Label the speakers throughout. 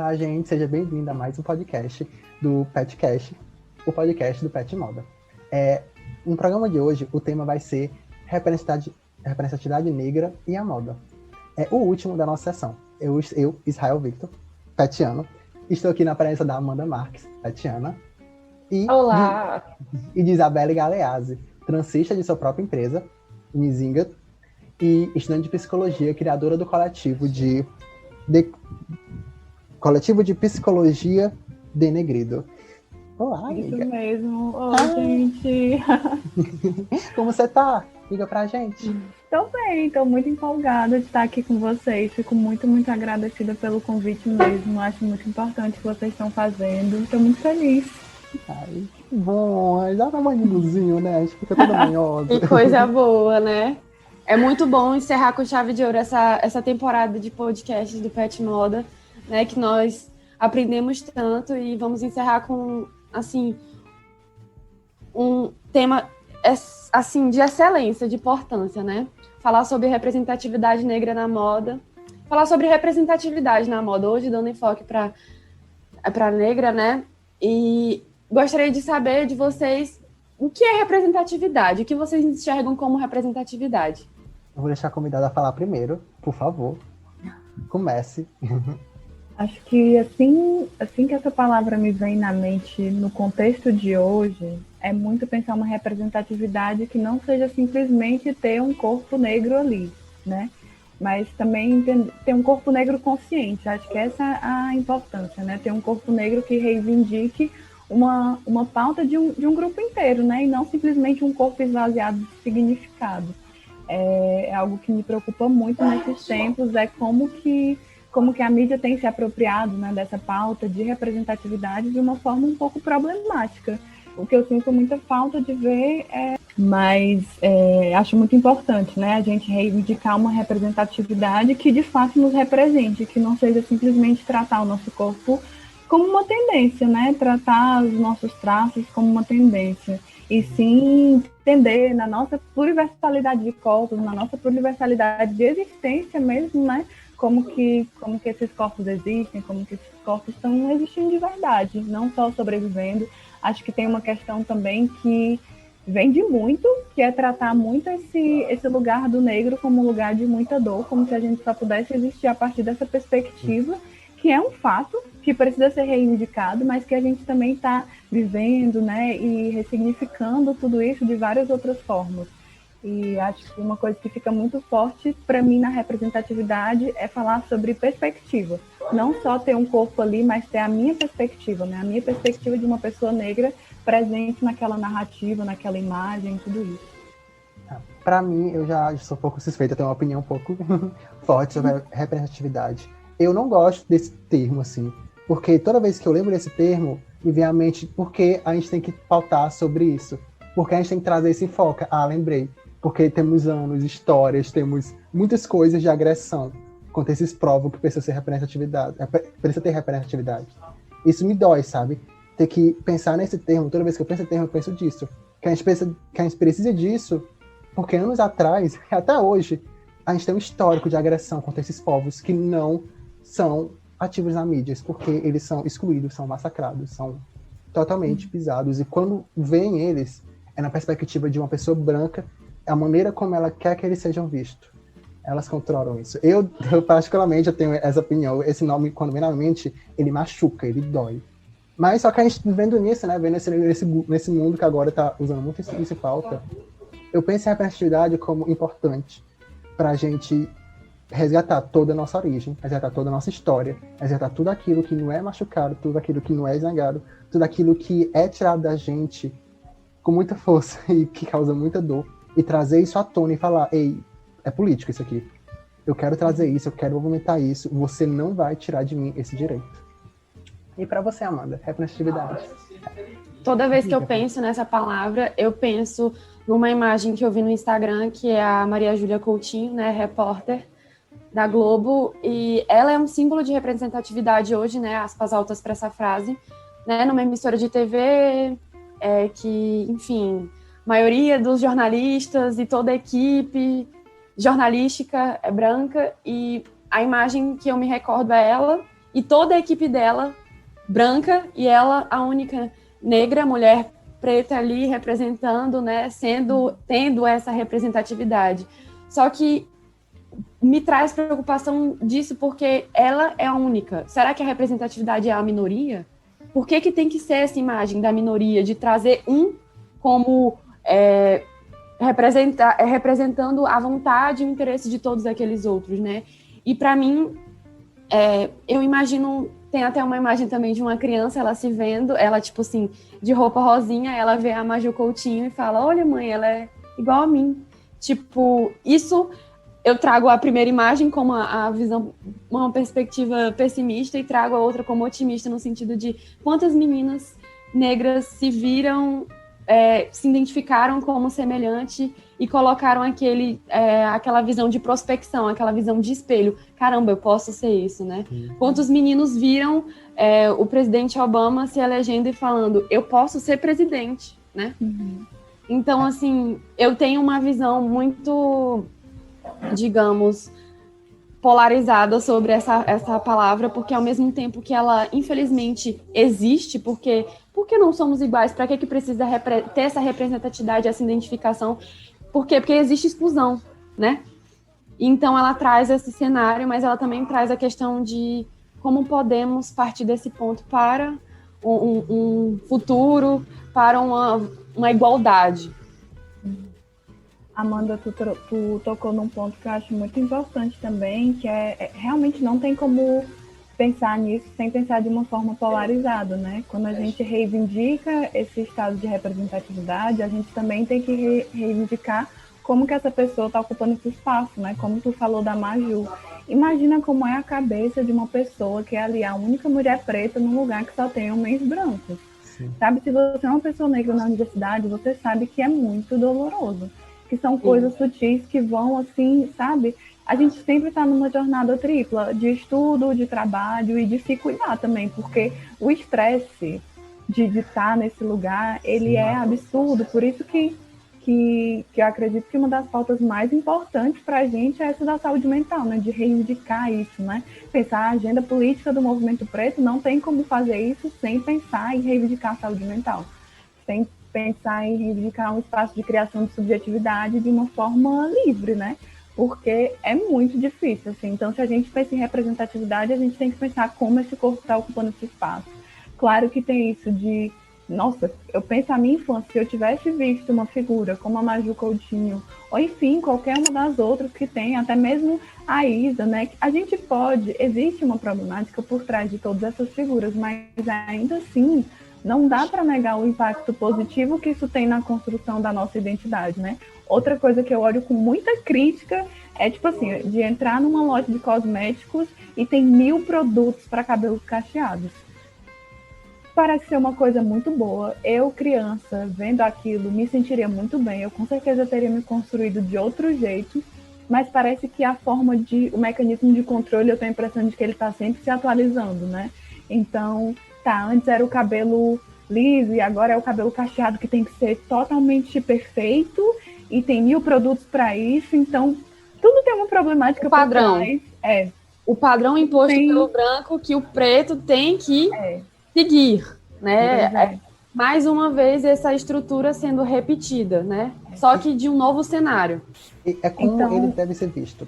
Speaker 1: Olá, gente, seja bem-vindo a mais um podcast do PetCast, o podcast do Pet Moda. No programa de hoje, o tema vai ser representatividade negra e a moda. É o último da nossa sessão. Eu, Israel Victor, petiano, estou aqui na presença da Amanda Marques, petiana,
Speaker 2: Olá!
Speaker 1: e de Isabelle Galeazzi, transista de sua própria empresa, Nizinga, e estudante de psicologia, criadora do coletivo de Psicologia Denegrido. Olá, amiga.
Speaker 2: Isso mesmo. Oi, gente.
Speaker 1: Como você tá? Liga pra gente.
Speaker 2: Tô bem, tô muito empolgada de estar aqui com vocês. Fico muito, muito agradecida pelo convite mesmo. Acho muito importante o que vocês estão fazendo. Tô muito feliz.
Speaker 1: Ai, que bom. Dá uma maniluzinho, né? A gente fica toda manhosa.
Speaker 3: Que coisa boa, né? É muito bom encerrar com chave de ouro essa temporada de podcast do Pet Moda, né? Que nós aprendemos tanto e vamos encerrar com, assim, um tema, assim, de excelência, de importância, né? Falar sobre representatividade negra na moda. Falar sobre representatividade na moda, hoje dando enfoque para negra, né? E gostaria de saber de vocês o que é representatividade, o que vocês enxergam como representatividade.
Speaker 1: Eu vou deixar a convidada falar primeiro, por favor. Comece.
Speaker 2: Acho que assim que essa palavra me vem na mente no contexto de hoje, é muito pensar uma representatividade que não seja simplesmente ter um corpo negro ali, né? Mas também ter um corpo negro consciente. Acho que essa é a importância, né? Ter um corpo negro que reivindique uma pauta de um grupo inteiro, né? E não simplesmente um corpo esvaziado de significado. É algo que me preocupa muito nesses tempos, é como que a mídia tem se apropriado, né, dessa pauta de representatividade de uma forma um pouco problemática. O que eu sinto muita falta de ver mas acho muito importante, né, a gente reivindicar uma representatividade que de fato nos represente, que não seja simplesmente tratar o nosso corpo como uma tendência, né, tratar os nossos traços como uma tendência. E sim entender na nossa pluriversalidade de corpos, na nossa pluriversalidade de existência mesmo, né? Como que esses corpos existem, como que esses corpos estão existindo de verdade, não só sobrevivendo. Acho que tem uma questão também que vende muito, que é tratar muito esse lugar do negro como um lugar de muita dor, como se a gente só pudesse existir a partir dessa perspectiva, que é um fato, que precisa ser reivindicado, mas que a gente também está vivendo, né, e ressignificando tudo isso de várias outras formas. E acho que uma coisa que fica muito forte para mim na representatividade é falar sobre perspectiva. Não só ter um corpo ali, mas ter a minha perspectiva, né, a minha perspectiva de uma pessoa negra presente naquela narrativa, naquela imagem, tudo isso.
Speaker 1: Para mim, eu já sou um pouco suspeita, tenho uma opinião um pouco forte sobre a representatividade. Eu não gosto desse termo, assim, porque toda vez que eu lembro desse termo, me vem à mente porque a gente tem que pautar sobre isso, porque a gente tem que trazer esse enfoque. Lembrei, porque temos anos, histórias, temos muitas coisas de agressão contra esses povos que precisam ter representatividade. Isso me dói, sabe? Ter que pensar nesse termo, toda vez que eu penso nesse termo, eu penso disso. Que a gente precisa disso, porque anos atrás, até hoje, a gente tem um histórico de agressão contra esses povos que não são ativos na mídia, porque eles são excluídos, são massacrados, são totalmente pisados. E quando veem eles, é na perspectiva de uma pessoa branca, a maneira como ela quer que eles sejam vistos. Elas controlam isso. Eu particularmente, eu tenho essa opinião. Esse nome, quando vem na mente, ele machuca, ele dói. Mas só que a gente vivendo nisso, né, vendo nesse mundo que agora está usando muito isso em pauta, eu penso em representatividade como importante para a gente resgatar toda a nossa origem, resgatar toda a nossa história, resgatar tudo aquilo que não é machucado, tudo aquilo que não é esmagado, tudo aquilo que é tirado da gente com muita força e que causa muita dor, e trazer isso à tona e falar, ei, é político isso aqui. Eu quero trazer isso, eu quero movimentar isso, você não vai tirar de mim esse direito. E para você, Amanda, representatividade?
Speaker 3: Toda vez que eu penso nessa palavra, eu penso numa imagem que eu vi no Instagram, que é a Maria Júlia Coutinho, né, repórter da Globo, e ela é um símbolo de representatividade hoje, né, aspas altas para essa frase, né, numa emissora de TV, que, enfim, a maioria dos jornalistas e toda a equipe jornalística é branca, e a imagem que eu me recordo é ela e toda a equipe dela branca, e ela a única negra, mulher preta ali representando, né, tendo essa representatividade. Só que me traz preocupação disso porque ela é a única. Será que a representatividade é a minoria? Por que tem que ser essa imagem da minoria, de trazer como representando a vontade e o interesse de todos aqueles outros, né? E para mim, eu imagino, tem até uma imagem também de uma criança, ela se vendo, ela tipo assim, de roupa rosinha, ela vê a Maju Coutinho e fala, olha mãe, ela é igual a mim. Tipo, isso eu trago a primeira imagem como a visão, uma perspectiva pessimista, e trago a outra como otimista, no sentido de quantas meninas negras se viram, se identificaram como semelhante e colocaram aquela visão de prospecção, aquela visão de espelho. Caramba, eu posso ser isso, né? Quantos meninos viram o presidente Obama se elegendo e falando, eu posso ser presidente, né? Então, assim, eu tenho uma visão muito, digamos, polarizada sobre essa palavra, porque ao mesmo tempo que ela, infelizmente, existe, porque não somos iguais? Para que precisa ter essa representatividade, essa identificação? Por quê? Porque existe exclusão, né? Então, ela traz esse cenário, mas ela também traz a questão de como podemos partir desse ponto para um futuro, para uma igualdade.
Speaker 2: Amanda, tu tocou num ponto que eu acho muito importante também, que realmente não tem como pensar nisso sem pensar de uma forma polarizada, né? Quando a gente reivindica esse estado de representatividade, a gente também tem que reivindicar como que essa pessoa está ocupando esse espaço, né? Como tu falou da Maju. Imagina como é a cabeça de uma pessoa que é ali a única mulher preta num lugar que só tem homens brancos. Sim. Sabe, se você é uma pessoa negra na universidade, você sabe que é muito doloroso. Que são coisas sutis que vão, assim, sabe? A gente sempre está numa jornada tripla de estudo, de trabalho e de se cuidar também, porque o estresse de estar nesse lugar, ele é absurdo. Por isso que eu acredito que uma das pautas mais importantes para a gente é essa da saúde mental, né? De reivindicar isso, né? Pensar a agenda política do movimento preto, não tem como fazer isso sem pensar em reivindicar a saúde mental. Sem pensar em reivindicar um espaço de criação de subjetividade de uma forma livre, né? Porque é muito difícil, assim. Então, se a gente pensa em representatividade, a gente tem que pensar como esse corpo está ocupando esse espaço. Claro que tem isso de... Nossa, eu penso na minha infância, se eu tivesse visto uma figura como a Maju Coutinho, ou enfim, qualquer uma das outras que tem, até mesmo a Isa, né? A gente pode... Existe uma problemática por trás de todas essas figuras, mas ainda assim... Não dá para negar o impacto positivo que isso tem na construção da nossa identidade, né? Outra coisa que eu olho com muita crítica é, tipo assim, de entrar numa loja de cosméticos e tem 1000 produtos para cabelos cacheados. Parece ser uma coisa muito boa. Eu, criança, vendo aquilo, me sentiria muito bem. Eu, com certeza, teria me construído de outro jeito, mas parece que o mecanismo de controle, eu tenho a impressão de que ele está sempre se atualizando, né? Então... antes era o cabelo liso e agora é o cabelo cacheado que tem que ser totalmente perfeito e tem 1000 produtos para isso, então tudo tem uma problemática.
Speaker 3: O padrão. O padrão imposto pelo branco que o preto tem que seguir, né? Mais uma vez essa estrutura sendo repetida, né? Só que de um novo cenário.
Speaker 1: É como ele deve ser visto.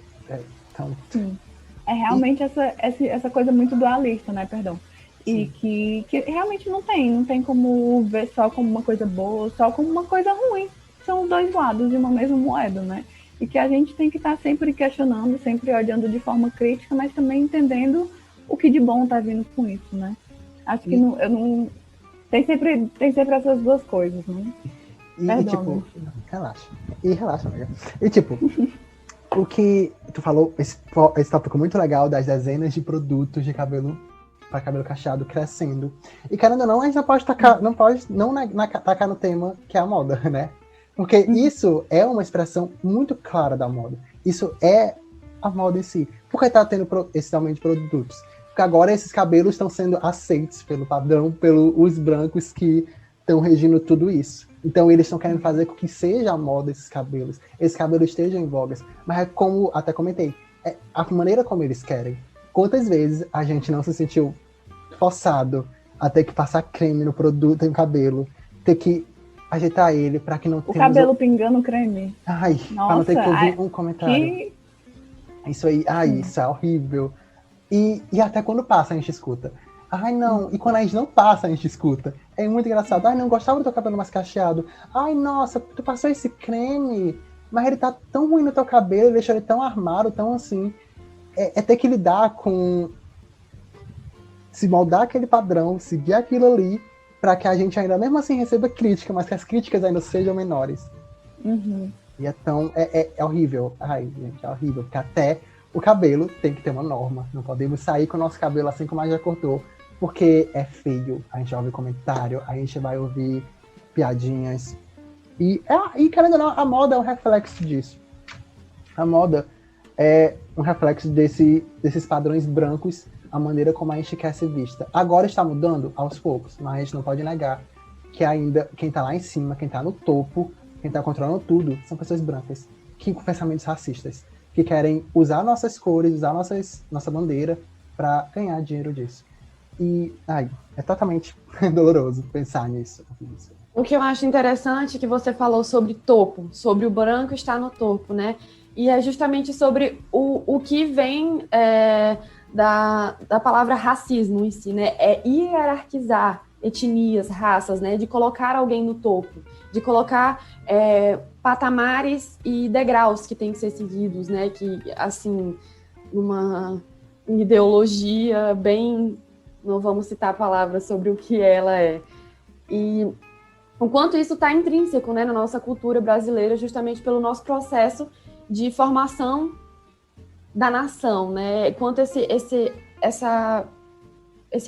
Speaker 2: Sim. É realmente essa coisa muito dualista, né? Perdão. E que realmente não tem como ver só como uma coisa boa, só como uma coisa ruim. São os dois lados de uma mesma moeda, né? E que a gente tem que estar sempre questionando, sempre olhando de forma crítica, mas também entendendo o que de bom está vindo com isso, né? Acho que tem sempre essas duas coisas, né?
Speaker 1: Relaxa, amiga. E tipo, o que tu falou, esse tópico muito legal das dezenas de produtos de cabelo para cabelo cacheado crescendo. E querendo ou não, a gente não pode tacar no tema que é a moda, né? Porque isso é uma expressão muito clara da moda. Isso é a moda em si. Por que tá tendo esse aumento de produtos? Porque agora esses cabelos estão sendo aceitos pelo padrão, pelos brancos que estão regindo tudo isso. Então eles estão querendo fazer com que seja a moda esses cabelos estejam em vogas. Mas é como até comentei, é a maneira como eles querem. Quantas vezes a gente não se sentiu forçado a ter que passar creme no produto, no cabelo, ter que ajeitar ele para que não tenha...
Speaker 2: O cabelo pingando creme.
Speaker 1: Ai, para não ter que ouvir um comentário. Isso aí, isso é horrível. E até quando passa a gente escuta. Ai, não. E quando a gente não passa, a gente escuta. É muito engraçado. Ai, não, gostava do teu cabelo mais cacheado. Ai, nossa, tu passou esse creme, mas ele tá tão ruim no teu cabelo, deixou ele tão armado, tão assim. É ter que lidar com... se moldar aquele padrão, seguir aquilo ali, para que a gente ainda, mesmo assim, receba crítica, mas que as críticas ainda sejam menores.
Speaker 2: Uhum.
Speaker 1: E é horrível. Ai, gente, é horrível. Porque até o cabelo tem que ter uma norma. Não podemos sair com o nosso cabelo assim como a gente já cortou. Porque é feio. A gente vai ouvir comentário, a gente vai ouvir piadinhas. E querendo ou não, a moda é um reflexo disso. A moda é um reflexo desses padrões brancos, a maneira como a gente quer ser vista. Agora está mudando aos poucos, mas a gente não pode negar que ainda quem está lá em cima, quem está no topo, quem está controlando tudo, são pessoas brancas, que com pensamentos racistas, que querem usar nossas cores, usar nossa bandeira para ganhar dinheiro disso. E é totalmente doloroso pensar nisso.
Speaker 3: O que eu acho interessante é que você falou sobre topo, sobre o branco estar no topo, né? E é justamente sobre o que vem da palavra racismo em si, né? É hierarquizar etnias, raças, né? De colocar alguém no topo, de colocar patamares e degraus que têm que ser seguidos, né? Que, assim, uma ideologia bem... Não vamos citar palavras sobre o que ela é. E o quanto isso está intrínseco, né, na nossa cultura brasileira, justamente pelo nosso processo de formação da nação, né? Quanto esse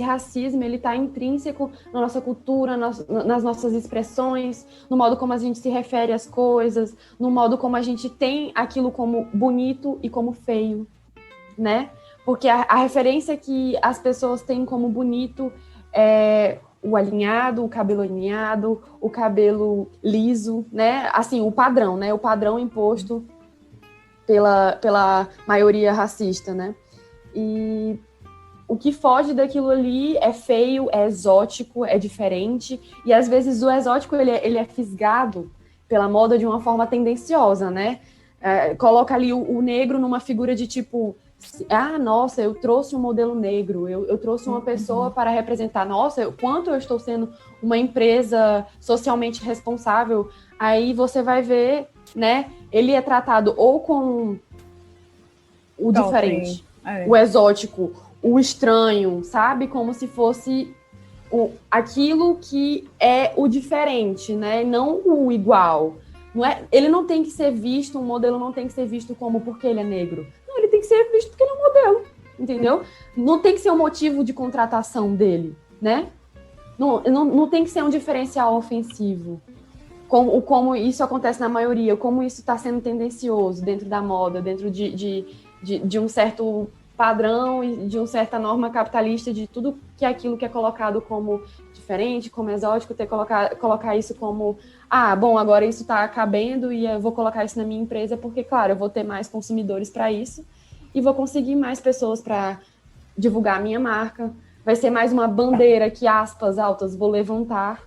Speaker 3: racismo ele está intrínseco na nossa cultura, nas nossas expressões, no modo como a gente se refere às coisas, no modo como a gente tem aquilo como bonito e como feio, né? Porque a referência que as pessoas têm como bonito é o alinhado, o cabelo alinhado, o cabelo liso, né? Assim, o padrão, né? O padrão imposto pela maioria racista, né? E o que foge daquilo ali é feio, é exótico, é diferente. E às vezes o exótico ele é fisgado pela moda de uma forma tendenciosa, né? Coloca ali o negro numa figura de tipo... nossa, eu trouxe um modelo negro, eu trouxe uma pessoa para representar, nossa, quanto eu estou sendo uma empresa socialmente responsável. Aí você vai ver, né, ele é tratado ou com o diferente, o exótico, o estranho, sabe? Como se fosse aquilo que é o diferente, né, não o igual. Ele não tem que ser visto, um modelo não tem que ser visto como porque ele é negro. Ele tem que ser visto porque ele é um modelo, entendeu? Não tem que ser um motivo de contratação dele, né? Não tem que ser um diferencial ofensivo, como isso acontece na maioria, como isso está sendo tendencioso dentro da moda, dentro de um certo padrão e de uma certa norma capitalista de tudo que é aquilo que é colocado como diferente, como exótico, colocar isso como bom, agora isso está cabendo e eu vou colocar isso na minha empresa porque, claro, eu vou ter mais consumidores para isso e vou conseguir mais pessoas para divulgar a minha marca. Vai ser mais uma bandeira que, aspas altas, vou levantar.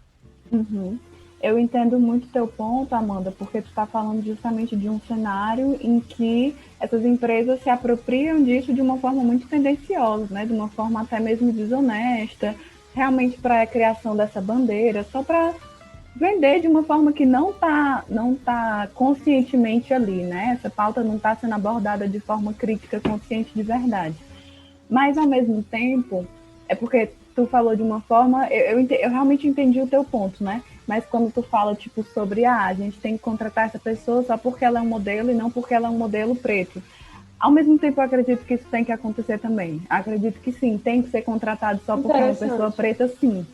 Speaker 2: Uhum. Eu entendo muito teu ponto, Amanda, porque tu está falando justamente de um cenário em que essas empresas se apropriam disso de uma forma muito tendenciosa, né? De uma forma até mesmo desonesta, realmente para a criação dessa bandeira, só para vender de uma forma que não tá conscientemente ali, né? Essa pauta não está sendo abordada de forma crítica, consciente de verdade. Mas, ao mesmo tempo, é porque tu falou de uma forma... Eu realmente entendi o teu ponto, né? Mas quando tu fala, tipo, sobre a gente tem que contratar essa pessoa só porque ela é um modelo e não porque ela é um modelo preto. Ao mesmo tempo, eu acredito que isso tem que acontecer também. Acredito que sim, tem que ser contratado só porque é uma pessoa preta, sim.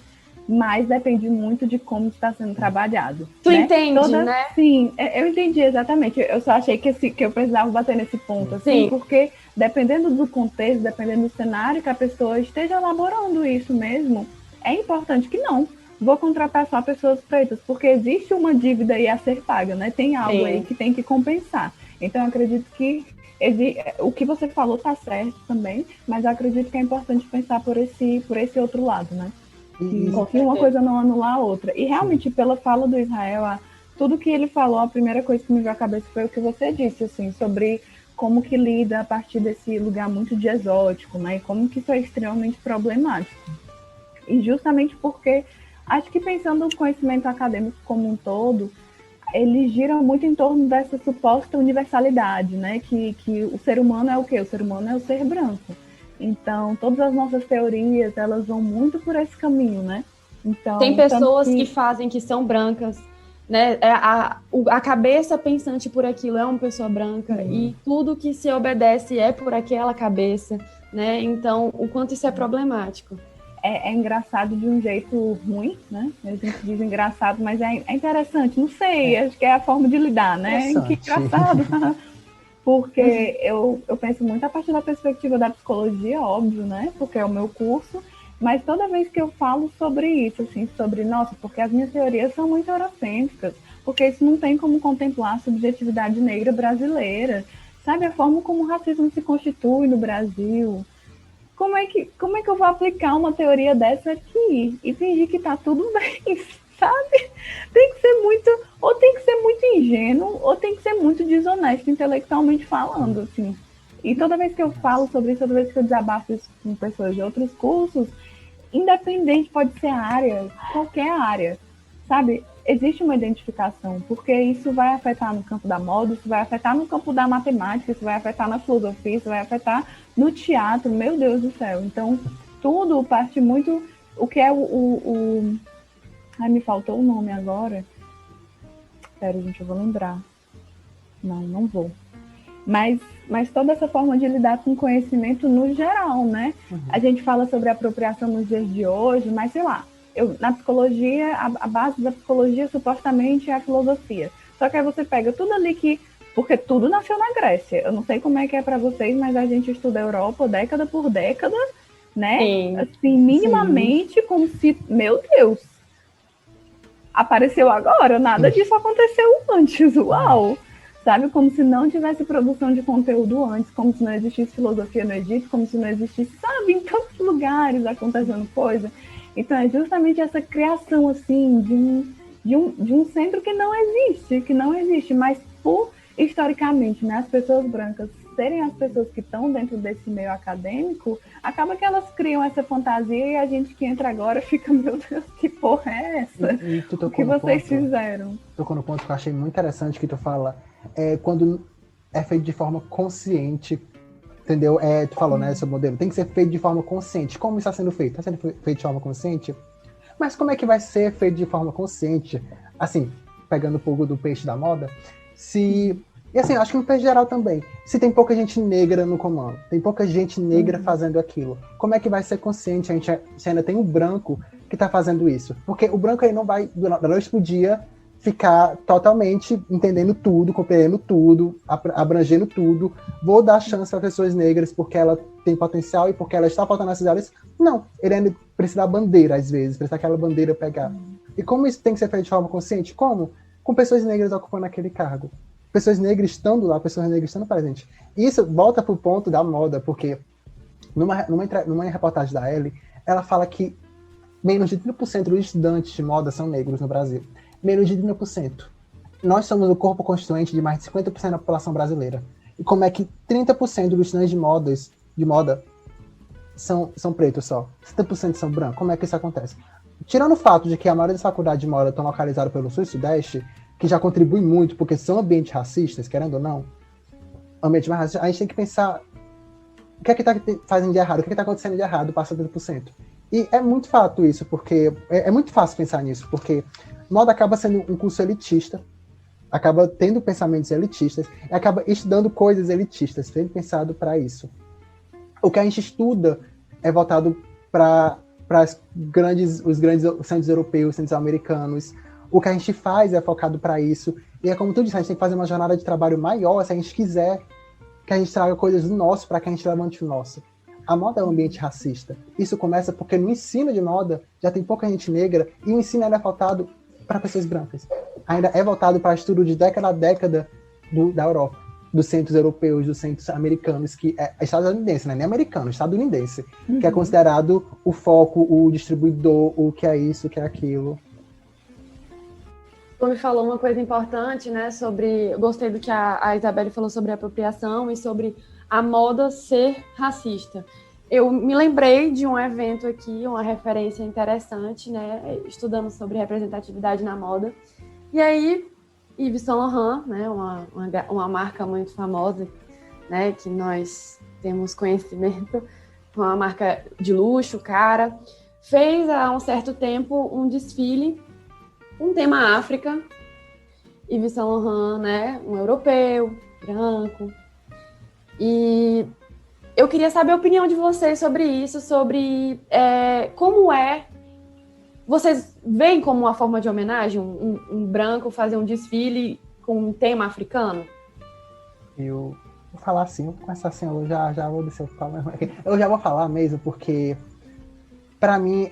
Speaker 2: Mas depende muito de como está sendo trabalhado.
Speaker 3: Tu entende, né?
Speaker 2: Sim, eu entendi exatamente. Eu só achei que eu precisava bater nesse ponto, assim, sim. Porque dependendo do contexto, dependendo do cenário que a pessoa esteja elaborando isso mesmo, é importante que não. Vou contratar só pessoas pretas, porque existe uma dívida aí a ser paga, né? Tem algo aí que tem que compensar. Então, eu acredito que o que você falou tá certo também, mas eu acredito que é importante pensar por esse outro lado, né? Que uma coisa não anular a outra. E realmente, pela fala do Israel, tudo que ele falou, a primeira coisa que me veio à cabeça foi o que você disse, assim, sobre como que lida a partir desse lugar muito de exótico, né? E como que isso é extremamente problemático. E justamente porque, acho que pensando no conhecimento acadêmico como um todo, ele gira muito em torno dessa suposta universalidade, né? Que o ser humano é o quê? O ser humano é o ser branco. Então, todas as nossas teorias, elas vão muito por esse caminho, né? Então,
Speaker 3: tem pessoas que fazem que são brancas, né? A cabeça pensante por aquilo é uma pessoa branca e tudo que se obedece é por aquela cabeça, né? Então, o quanto isso é problemático.
Speaker 2: É engraçado de um jeito ruim, né? A gente diz engraçado, mas é interessante. Não sei, acho que é a forma de lidar, né? Que engraçado. Porque eu penso muito a partir da perspectiva da psicologia, óbvio, né? Porque é o meu curso. Mas toda vez que eu falo sobre isso, assim, sobre, nossa, porque as minhas teorias são muito eurocêntricas, porque isso não tem como contemplar a subjetividade negra brasileira, sabe? A forma como o racismo se constitui no Brasil. Como é que eu vou aplicar uma teoria dessa aqui e fingir que tá tudo bem, sabe? Tem que ser muito ingênuo, ou tem que ser muito desonesto intelectualmente falando, assim. E toda vez que eu falo sobre isso, toda vez que eu desabafo isso com pessoas de outros cursos, independente, pode ser a área, qualquer área, sabe? Existe uma identificação, porque isso vai afetar no campo da moda, isso vai afetar no campo da matemática, isso vai afetar na filosofia, isso vai afetar no teatro, meu Deus do céu. Então, tudo parte muito... O que é Ai, me faltou o nome agora. Espera, gente, eu vou lembrar. Não vou. Mas toda essa forma de lidar com conhecimento no geral, né? A gente fala sobre apropriação nos dias de hoje, mas sei lá, na psicologia, a base da psicologia supostamente é a filosofia. Só que aí você pega tudo ali porque tudo nasceu na Grécia. Eu não sei como é que é para vocês, mas a gente estuda a Europa década por década, né?
Speaker 3: Sim.
Speaker 2: Assim, minimamente, como se, meu Deus, apareceu agora, nada disso aconteceu antes, uau! Sabe, como se não tivesse produção de conteúdo antes, como se não existisse filosofia no Egito, como se não existisse, sabe, em tantos lugares acontecendo coisa. Então é justamente essa criação, assim, de um centro que não existe, mas historicamente, né, as pessoas brancas serem as pessoas que estão dentro desse meio acadêmico, acaba que elas criam essa fantasia e a gente que entra agora fica, meu Deus, que porra é essa? O que vocês fizeram?
Speaker 1: Tocou no ponto que eu achei muito interessante que tu fala, quando é feito de forma consciente, entendeu? Tu falou, né, seu modelo, tem que ser feito de forma consciente. Como isso está sendo feito? Está sendo feito de forma consciente? Mas como é que vai ser feito de forma consciente? Assim, pegando o fogo do peixe da moda, e assim, acho que no peixe geral também, se tem pouca gente negra no comando, tem pouca gente negra fazendo aquilo, como é que vai ser consciente? Se ainda tem um branco que está fazendo isso? Porque o branco aí não vai, da noite pro dia, ficar totalmente entendendo tudo, compreendendo tudo, abrangendo tudo. Vou dar chance para pessoas negras porque ela tem potencial e porque ela está faltando nessas áreas. Não, ele ainda precisa da bandeira, às vezes, precisa aquela bandeira pegar. E como isso tem que ser feito de forma consciente? Como? Com pessoas negras ocupando aquele cargo. Pessoas negras estando lá, pessoas negras estando presentes. Isso volta para o ponto da moda, porque numa reportagem da Elle, ela fala que menos de 30% dos estudantes de moda são negros no Brasil. Menos de 30%. Nós somos o corpo constituinte de mais de 50% da população brasileira. E como é que 30% dos estudantes de moda são pretos só? 70% são brancos? Como é que isso acontece? Tirando o fato de que a maioria das faculdades de moda estão localizadas pelo Sul e Sudeste, que já contribui muito, porque são ambientes racistas, querendo ou não, ambientes mais racistas, a gente tem que pensar o que é que está fazendo de errado, o que é que está acontecendo de errado para 70%. E é muito fato isso, porque é muito fácil pensar nisso, porque moda acaba sendo um curso elitista, acaba tendo pensamentos elitistas, e acaba estudando coisas elitistas, sendo pensado para isso. O que a gente estuda é voltado para os grandes centros europeus, centros americanos. O que a gente faz é focado para isso. E é como tu disse, a gente tem que fazer uma jornada de trabalho maior se a gente quiser que a gente traga coisas do nosso para que a gente levante o nosso. A moda é um ambiente racista. Isso começa porque no ensino de moda já tem pouca gente negra e o ensino ainda é voltado para pessoas brancas. Ainda é voltado para estudo de década a década da Europa. dos centros europeus, dos centros americanos, que é estadunidense, né? Nem americano, estadunidense, que é considerado o foco, o distribuidor, o que é isso, o que é aquilo.
Speaker 3: Tu me falou uma coisa importante, né, sobre... Eu gostei do que a Isabelle falou sobre apropriação e sobre a moda ser racista. Eu me lembrei de um evento aqui, uma referência interessante, né, estudando sobre representatividade na moda. E aí, Yves Saint Laurent, né, uma marca muito famosa, né, que nós temos conhecimento, uma marca de luxo, cara, fez há um certo tempo um desfile, um tema África. Yves Saint Laurent, né, um europeu, branco. E eu queria saber a opinião de vocês sobre isso, sobre como é. Vocês veem como uma forma de homenagem um branco fazer um desfile com um tema africano?
Speaker 1: Eu vou falar assim, vou começar assim, eu já vou descer o pau. Eu já vou falar mesmo, porque para mim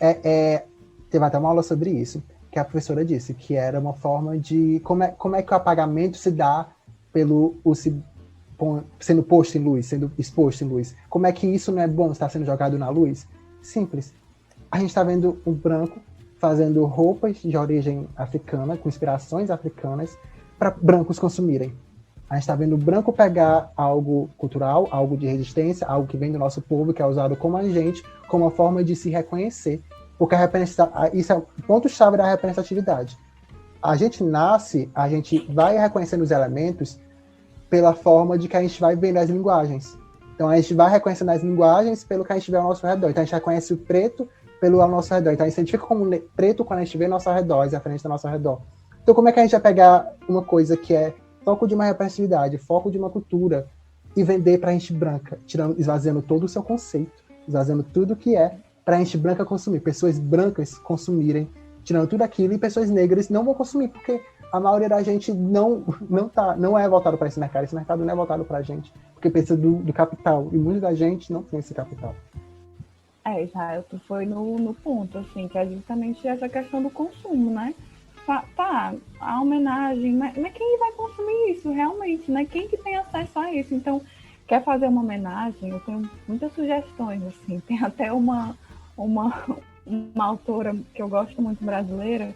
Speaker 1: teve até uma aula sobre isso, que a professora disse, que era uma forma de como é que o apagamento se dá sendo posto em luz, sendo exposto em luz. Como é que isso não é bom estar sendo jogado na luz? Simples. A gente está vendo um branco fazendo roupas de origem africana, com inspirações africanas, para brancos consumirem. A gente está vendo o branco pegar algo cultural, algo de resistência, algo que vem do nosso povo, que é usado como agente, como uma forma de se reconhecer. Porque isso é o ponto-chave da representatividade. A gente nasce, a gente vai reconhecendo os elementos pela forma de que a gente vai vendo as linguagens. Então, a gente vai reconhecendo as linguagens pelo que a gente vê ao nosso redor. Então, a gente reconhece o preto pelo ao nosso redor. Então, a gente se identifica como preto quando a gente vê ao nosso redor, à frente do nosso redor. Então, como é que a gente vai pegar uma coisa que é foco de uma representatividade, foco de uma cultura, e vender para a gente branca, esvaziando todo o seu conceito, esvaziando tudo que é, para a gente branca consumir, pessoas brancas consumirem, tirando tudo aquilo, e pessoas negras não vão consumir, porque a maioria da gente não é voltado para esse mercado não é voltado para a gente, porque precisa do capital, e muita da gente não tem esse capital.
Speaker 2: Israel, tu foi no ponto, assim, que é justamente essa questão do consumo, né? Tá, a homenagem, mas quem vai consumir isso realmente, né? Quem que tem acesso a isso? Então, quer fazer uma homenagem? Eu tenho muitas sugestões, assim, tem até uma autora que eu gosto muito brasileira,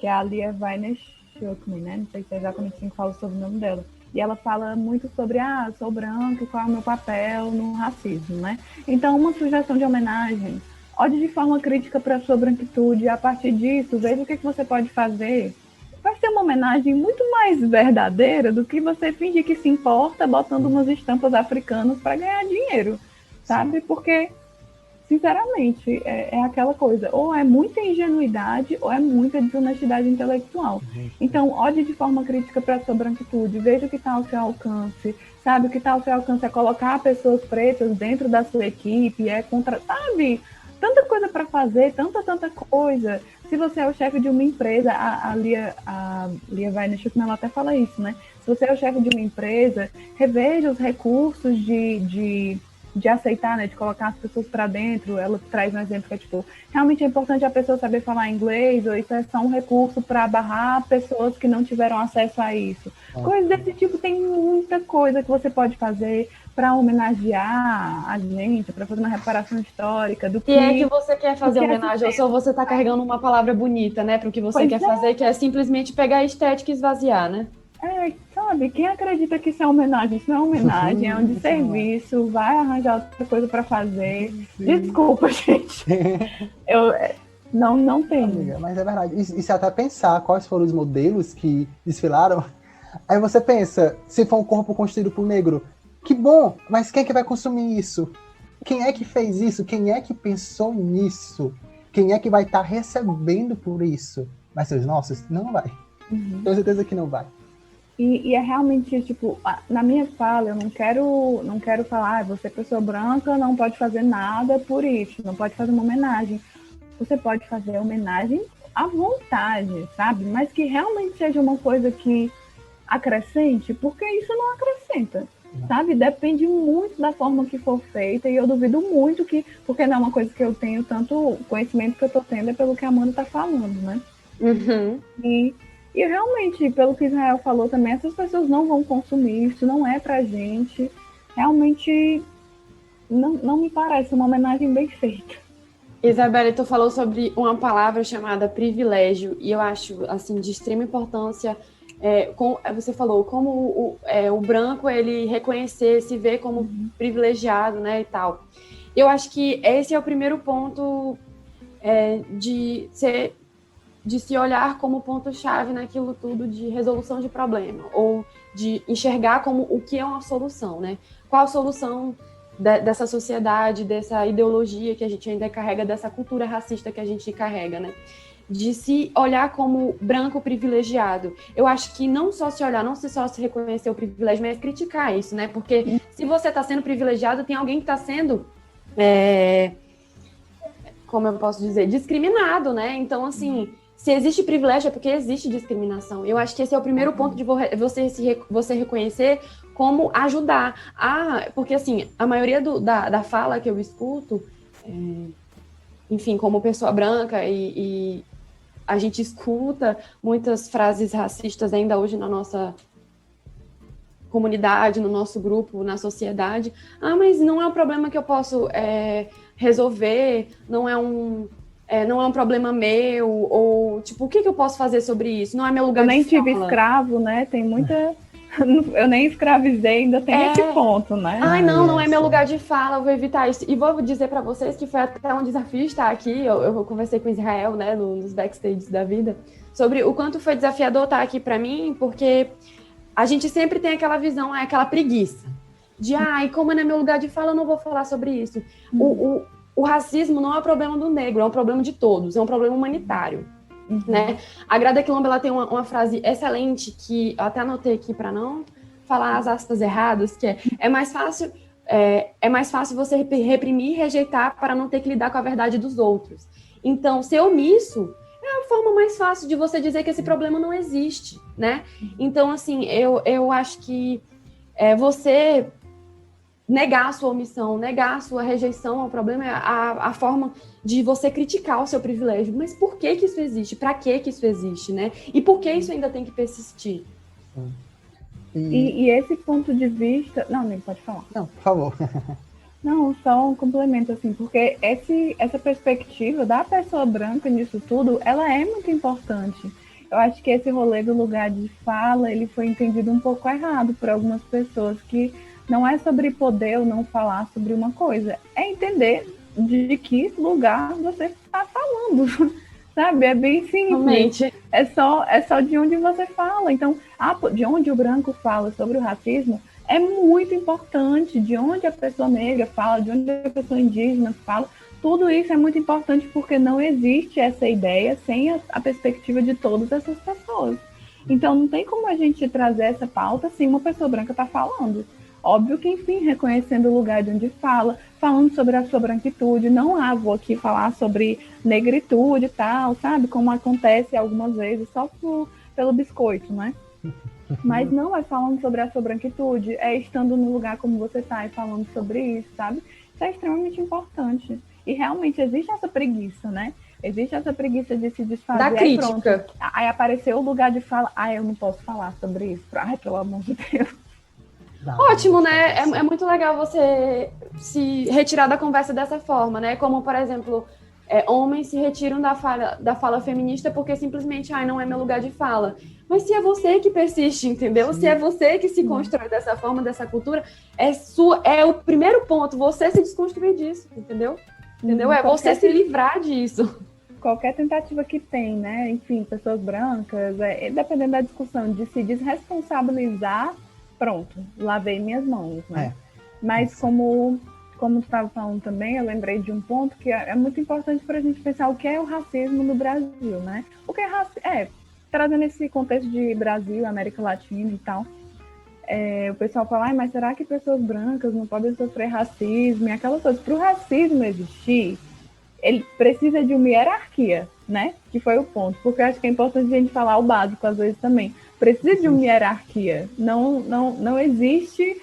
Speaker 2: que é a Lia Weiner-Schuckmann, né? Não sei se é exatamente assim que fala sobre o nome dela. E ela fala muito sobre, sou branca, qual é o meu papel no racismo, né? Então, uma sugestão de homenagem, olhe de forma crítica para a sua branquitude, e a partir disso, veja o que você pode fazer. Vai ser uma homenagem muito mais verdadeira do que você fingir que se importa botando umas estampas africanas para ganhar dinheiro, sabe? Porque, sinceramente, é aquela coisa, ou é muita ingenuidade ou é muita desonestidade intelectual. Então, olhe de forma crítica para a sua branquitude, veja o que está ao seu alcance, sabe? O que está ao seu alcance é colocar pessoas pretas dentro da sua equipe, sabe? Tanta coisa para fazer, tanta coisa. Se você é o chefe de uma empresa, a Lia Weiner-Schuckmann, ela até fala isso, né? Se você é o chefe de uma empresa, reveja os recursos de aceitar, né, de colocar as pessoas para dentro. Ela traz um exemplo que é tipo, realmente é importante a pessoa saber falar inglês, ou isso é só um recurso para barrar pessoas que não tiveram acesso a isso. Coisas desse tipo, tem muita coisa que você pode fazer para homenagear a gente, para fazer uma reparação histórica do que...
Speaker 3: E é que você quer fazer homenagem, ou só você está carregando uma palavra bonita, né, para o que você quer fazer, que é simplesmente pegar a estética e esvaziar, né?
Speaker 2: Sabe, quem acredita que isso é homenagem? Isso não é homenagem, é um desserviço, vai arranjar outra coisa para fazer. Desculpa, gente. Eu não tenho.
Speaker 1: Amiga, mas é verdade. E se até pensar quais foram os modelos que desfilaram, aí você pensa, se for um corpo constituído por negro, que bom, mas quem é que vai consumir isso? Quem é que fez isso? Quem é que pensou nisso? Quem é que vai estar recebendo por isso? Vai ser os nossos? Não vai. Tenho certeza que não vai.
Speaker 2: E é realmente, tipo, na minha fala, eu não quero falar, você é pessoa branca, não pode fazer nada por isso, não pode fazer uma homenagem. Você pode fazer homenagem à vontade, sabe? Mas que realmente seja uma coisa que acrescente, porque isso não acrescenta, sabe? Depende muito da forma que for feita, e eu duvido muito que, porque não é uma coisa que eu tenho tanto conhecimento que eu tô tendo, é pelo que a Amanda tá falando, né? E realmente, pelo que Israel falou também, essas pessoas não vão consumir, isso não é pra gente. Realmente, não me parece uma homenagem bem feita.
Speaker 3: Isabelle, tu falou sobre uma palavra chamada privilégio, e eu acho, assim, de extrema importância, você falou, como o branco, ele reconhecer, se ver como privilegiado, né, e tal. Eu acho que esse é o primeiro ponto de se olhar como ponto-chave naquilo tudo de resolução de problema, ou de enxergar como o que é uma solução, né? Qual a solução dessa sociedade, dessa ideologia que a gente ainda carrega, dessa cultura racista que a gente carrega, né? De se olhar como branco privilegiado. Eu acho que não só se olhar, não só se reconhecer o privilégio, mas criticar isso, né? Porque se você está sendo privilegiado, tem alguém que está sendo, como eu posso dizer, discriminado, né? Então, assim, se existe privilégio é porque existe discriminação. Eu acho que esse é o primeiro ponto de você reconhecer como ajudar. Porque, assim, a maioria da fala que eu escuto, enfim, como pessoa branca, e a gente escuta muitas frases racistas ainda hoje na nossa comunidade, no nosso grupo, na sociedade. Mas não é um problema que eu posso resolver, não é um problema meu, ou, tipo, o que eu posso fazer sobre isso? Não é meu lugar de fala.
Speaker 2: Eu nem tive escravo, né? Tem muita... Eu nem escravizei, ainda tem esse ponto, né?
Speaker 3: Não é meu lugar de fala, eu vou evitar isso. E vou dizer para vocês que foi até um desafio estar aqui, eu conversei com Israel, né, nos backstages da vida, sobre o quanto foi desafiador estar aqui para mim, porque a gente sempre tem aquela visão, aquela preguiça, de, como não é meu lugar de fala, eu não vou falar sobre isso. O racismo não é um problema do negro, é um problema de todos, é um problema humanitário. Né? A Grada Quilomba, ela tem uma frase excelente que eu até anotei aqui para não falar as aspas erradas, que é mais fácil você reprimir e rejeitar para não ter que lidar com a verdade dos outros. Então, ser omisso é a forma mais fácil de você dizer que esse problema não existe, né? Então, assim, eu acho que você negar a sua omissão, negar a sua rejeição ao problema é a forma de você criticar o seu privilégio. Mas por que isso existe? Para que isso existe, né? E por que isso ainda tem que persistir?
Speaker 2: E esse ponto de vista... Não, nem pode falar.
Speaker 1: Não, por favor.
Speaker 2: Não, só um complemento, assim, porque essa perspectiva da pessoa branca nisso tudo, ela é muito importante. Eu acho que esse rolê do lugar de fala, ele foi entendido um pouco errado por algumas pessoas, que não é sobre poder ou não falar sobre uma coisa, é entender de que lugar você está falando, sabe? É bem simples.
Speaker 3: Realmente.
Speaker 2: É só de onde você fala. Então, de onde o branco fala sobre o racismo é muito importante, de onde a pessoa negra fala, de onde a pessoa indígena fala, tudo isso é muito importante porque não existe essa ideia sem a perspectiva de todas essas pessoas. Então, não tem como a gente trazer essa pauta se uma pessoa branca está falando. Óbvio que, enfim, reconhecendo o lugar de onde fala, falando sobre a sua branquitude, não vou aqui falar sobre negritude e tal, sabe? Como acontece algumas vezes, só pelo biscoito, né? Mas não é falando sobre a sua branquitude, é estando no lugar como você está e falando sobre isso, sabe? Isso é extremamente importante. E realmente existe essa preguiça, né? Existe essa preguiça de se desfazer.
Speaker 3: Da crítica.
Speaker 2: Pronto. Aí apareceu o lugar de fala, eu não posso falar sobre isso. Pelo amor de Deus.
Speaker 3: Ótimo, né? É muito legal você se retirar da conversa dessa forma, né? Como, por exemplo, homens se retiram da fala feminista porque simplesmente, não é meu lugar de fala. Mas se é você que persiste, entendeu? Sim. Se é você que se constrói dessa forma, dessa cultura, é o primeiro ponto, você se desconstruir disso, entendeu? É você se livrar disso.
Speaker 2: Qualquer tentativa que tem, né? Enfim, pessoas brancas, dependendo da discussão, de se desresponsabilizar, pronto, lavei minhas mãos, né? Mas como tu estava falando também, eu lembrei de um ponto que é muito importante para a gente pensar o que é o racismo no Brasil, né? O que é racismo? Trazendo esse contexto de Brasil, América Latina e tal, o pessoal fala, mas será que pessoas brancas não podem sofrer racismo? E aquelas coisas. Para o racismo existir, ele precisa de uma hierarquia, né? Que foi o ponto. Porque eu acho que é importante a gente falar o básico às vezes também. Precisa de uma hierarquia. Não existe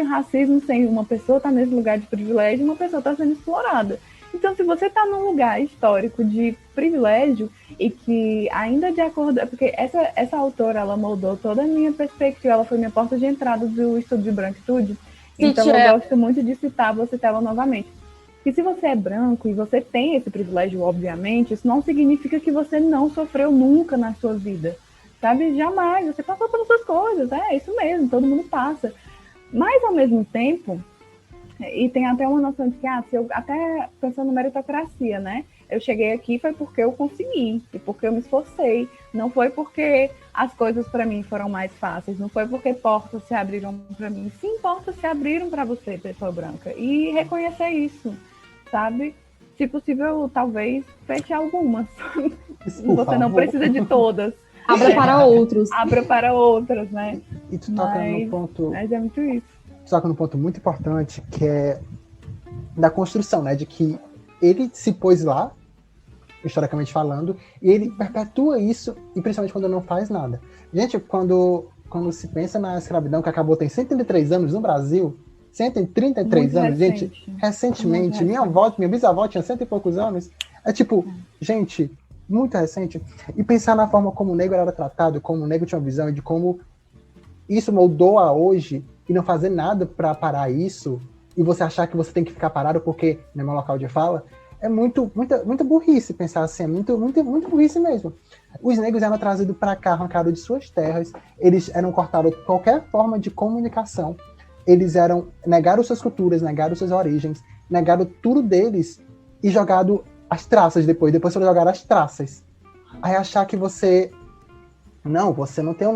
Speaker 2: um racismo sem uma pessoa estar nesse lugar de privilégio e uma pessoa estar sendo explorada. Então, se você está num lugar histórico de privilégio e que ainda de acordo... Porque essa autora, ela moldou toda a minha perspectiva, ela foi minha porta de entrada do estudo de branquitude. Então, eu gosto muito de citar, vou citar ela novamente. Que se você é branco e você tem esse privilégio, obviamente, isso não significa que você não sofreu nunca na sua vida, sabe? Jamais, você passou pelas suas coisas, é isso mesmo, todo mundo passa. Mas, ao mesmo tempo, e tem até uma noção de que, se eu, até pensando em meritocracia, né? Eu cheguei aqui foi porque eu consegui, e porque eu me esforcei, não foi porque as coisas para mim foram mais fáceis, não foi porque portas se abriram para mim, sim, portas se abriram para você, pessoa branca, e reconhecer isso, sabe? Se possível, talvez feche algumas. Você não precisa de todas.
Speaker 3: Abra para outros.
Speaker 2: Abra para outras, né?
Speaker 1: E tu toca no ponto...
Speaker 2: Mas é muito isso.
Speaker 1: Tu toca num ponto muito importante, que é da construção, né? De que ele se pôs lá, historicamente falando, e ele perpetua isso, e principalmente quando não faz nada. Gente, quando se pensa na escravidão, que acabou tem 133 anos no Brasil, 133
Speaker 2: muito
Speaker 1: anos,
Speaker 2: recente.
Speaker 1: gente, recentemente, minha bisavó tinha 100 e poucos anos, gente, muito recente, e pensar na forma como o negro era tratado, como o negro tinha uma visão, e de como isso moldou a hoje, e não fazer nada para parar isso, e você achar que você tem que ficar parado porque não é meu local de fala, é muita burrice pensar assim, é muito burrice mesmo. Os negros eram trazidos para cá, arrancados de suas terras, eles eram cortados de qualquer forma de comunicação, eles negaram suas culturas, negaram suas origens, negaram tudo deles e jogado as traças depois foram jogar as traças. Aí achar que você não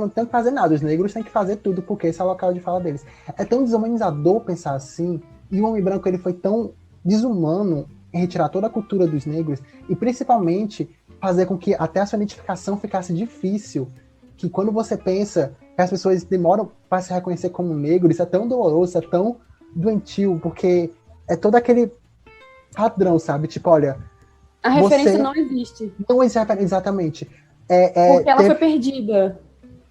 Speaker 1: tem que fazer nada, os negros têm que fazer tudo porque esse é o local de fala deles. É tão desumanizador pensar assim, e o homem branco ele foi tão desumano em retirar toda a cultura dos negros e principalmente fazer com que até a sua identificação ficasse difícil, que quando você pensa que as pessoas demoram para se reconhecer como negro, isso é tão doloroso, isso é tão doentio, porque é todo aquele padrão, sabe? Tipo, olha...
Speaker 3: A referência não existe.
Speaker 1: Não existe, exatamente.
Speaker 3: Porque ela foi perdida.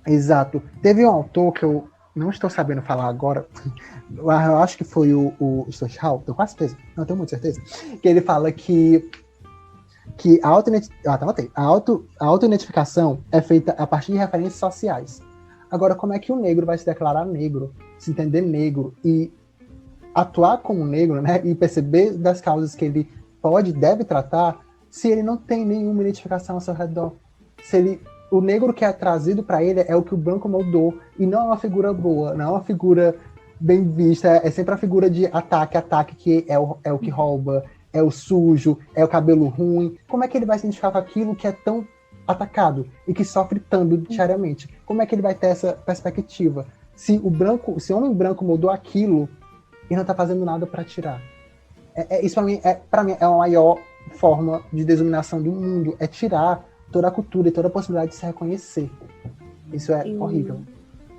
Speaker 1: Exato. Teve um autor que eu não estou sabendo falar agora, eu acho que foi o Stoschal, tenho quase certeza, não tenho muita certeza, que ele fala que a auto-identificação é feita a partir de referências sociais. Agora, como é que o negro vai se declarar negro, se entender negro e atuar como negro, né, e perceber das causas que ele pode e deve tratar, se ele não tem nenhuma identificação ao seu redor? O negro que é trazido para ele é o que o branco moldou, e não é uma figura boa, não é uma figura bem vista, é sempre a figura de ataque que é o que rouba, é o sujo, é o cabelo ruim. Como é que ele vai se identificar com aquilo que é tão atacado e que sofre tanto diariamente? Como é que ele vai ter essa perspectiva? Se o homem branco moldou aquilo e não está fazendo nada para tirar. Isso para mim é a maior forma de desuminação do mundo, é tirar toda a cultura e toda a possibilidade de se reconhecer. Isso é horrível.